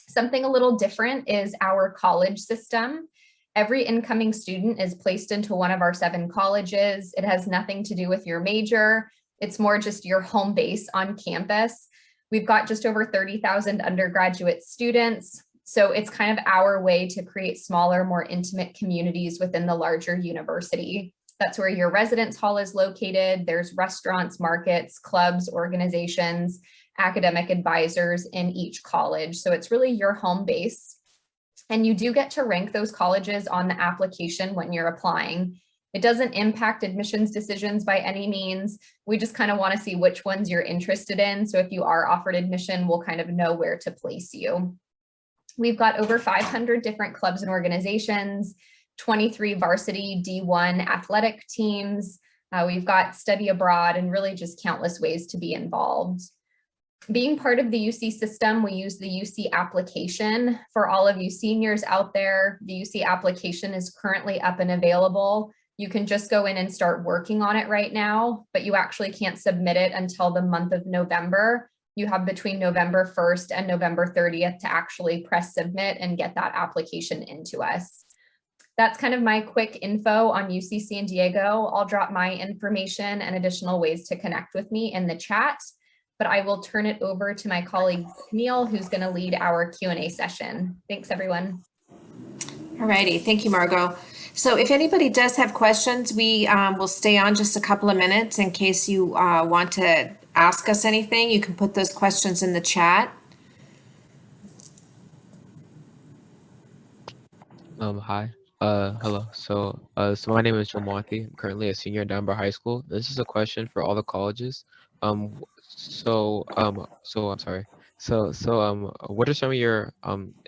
Something a little different is our college system. Every incoming student is placed into one of our 7 colleges. It has nothing to do with your major. It's more just your home base on campus. We've got just over 30,000 undergraduate students. So it's kind of our way to create smaller, more intimate communities within the larger university. That's where your residence hall is located. There's restaurants, markets, clubs, organizations, academic advisors in each college. So it's really your home base. And you do get to rank those colleges on the application when you're applying. It doesn't impact admissions decisions by any means. We just kind of want to see which ones you're interested in. So if you are offered admission, we'll kind of know where to place you. We've got over 500 different clubs and organizations, 23 varsity D1 athletic teams. We've got study abroad and really just countless ways to be involved. Being part of the UC system, we use the UC application. For all of you seniors out there, the UC application is currently up and available. You can just go in and start working on it right now, but you actually can't submit it until the month of November. You have between November 1st and November 30th to actually press submit and get that application into us. That's kind of my quick info on UC San Diego. I'll drop my information and additional ways to connect with me in the chat, but I will turn it over to my colleague Camille, who's going to lead our Q&A session. Thanks, everyone. All righty. Thank you, Margot. So if anybody does have questions, we will stay on just a couple of minutes in case you want to ask us anything. You can put those questions in the chat. Hi. Hello. So my name is Joe Monty. I'm currently a senior at Dunbar High School. This is a question for all the colleges. I'm sorry. What are some of your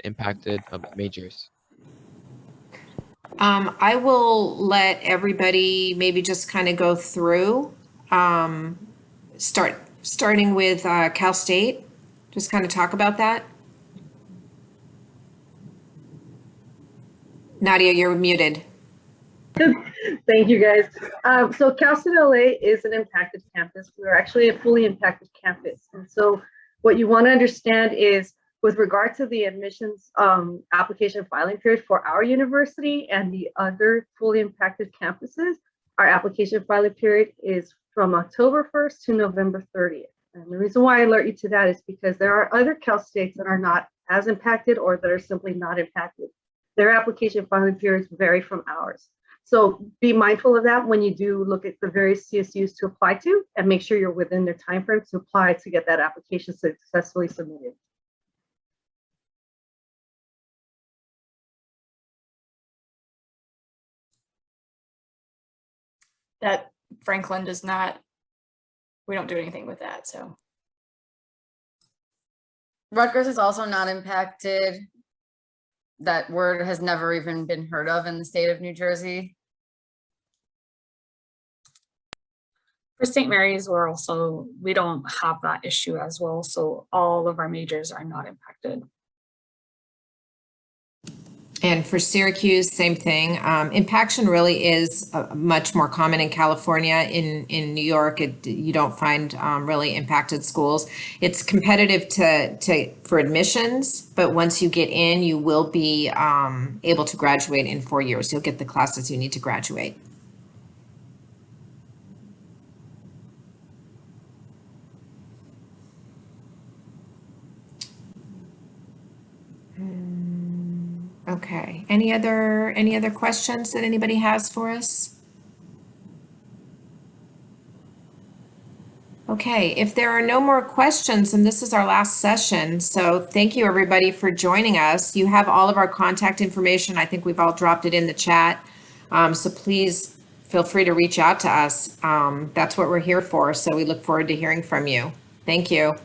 impacted majors? I will let everybody maybe just kind of go through, starting with Cal State, just kind of talk about that. Nadia, you're muted. Thank you, guys. So Cal State LA is an impacted campus. We're actually a fully impacted campus. And so what you want to understand is with regard to the admissions application filing period for our university and the other fully impacted campuses, our application filing period is from October 1st to November 30th. And the reason why I alert you to that is because there are other Cal States that are not as impacted or that are simply not impacted. Their application filing periods vary from ours. So be mindful of that when you do look at the various CSUs to apply to, and make sure you're within their timeframe to apply to get that application successfully submitted. That Franklin does not, we don't do anything with that, so. Rutgers is also not impacted. That word has never even been heard of in the state of New Jersey. For St. Mary's, we don't have that issue as well. So all of our majors are not impacted. And for Syracuse, same thing. Impaction really is much more common in California. In New York, you don't find really impacted schools. It's competitive for admissions, but once you get in, you will be able to graduate in 4 years. You'll get the classes you need to graduate. Okay, any other questions that anybody has for us? Okay, if there are no more questions, and this is our last session, so thank you everybody for joining us. You have all of our contact information. I think we've all dropped it in the chat. So please feel free to reach out to us. That's what we're here for. So we look forward to hearing from you. Thank you.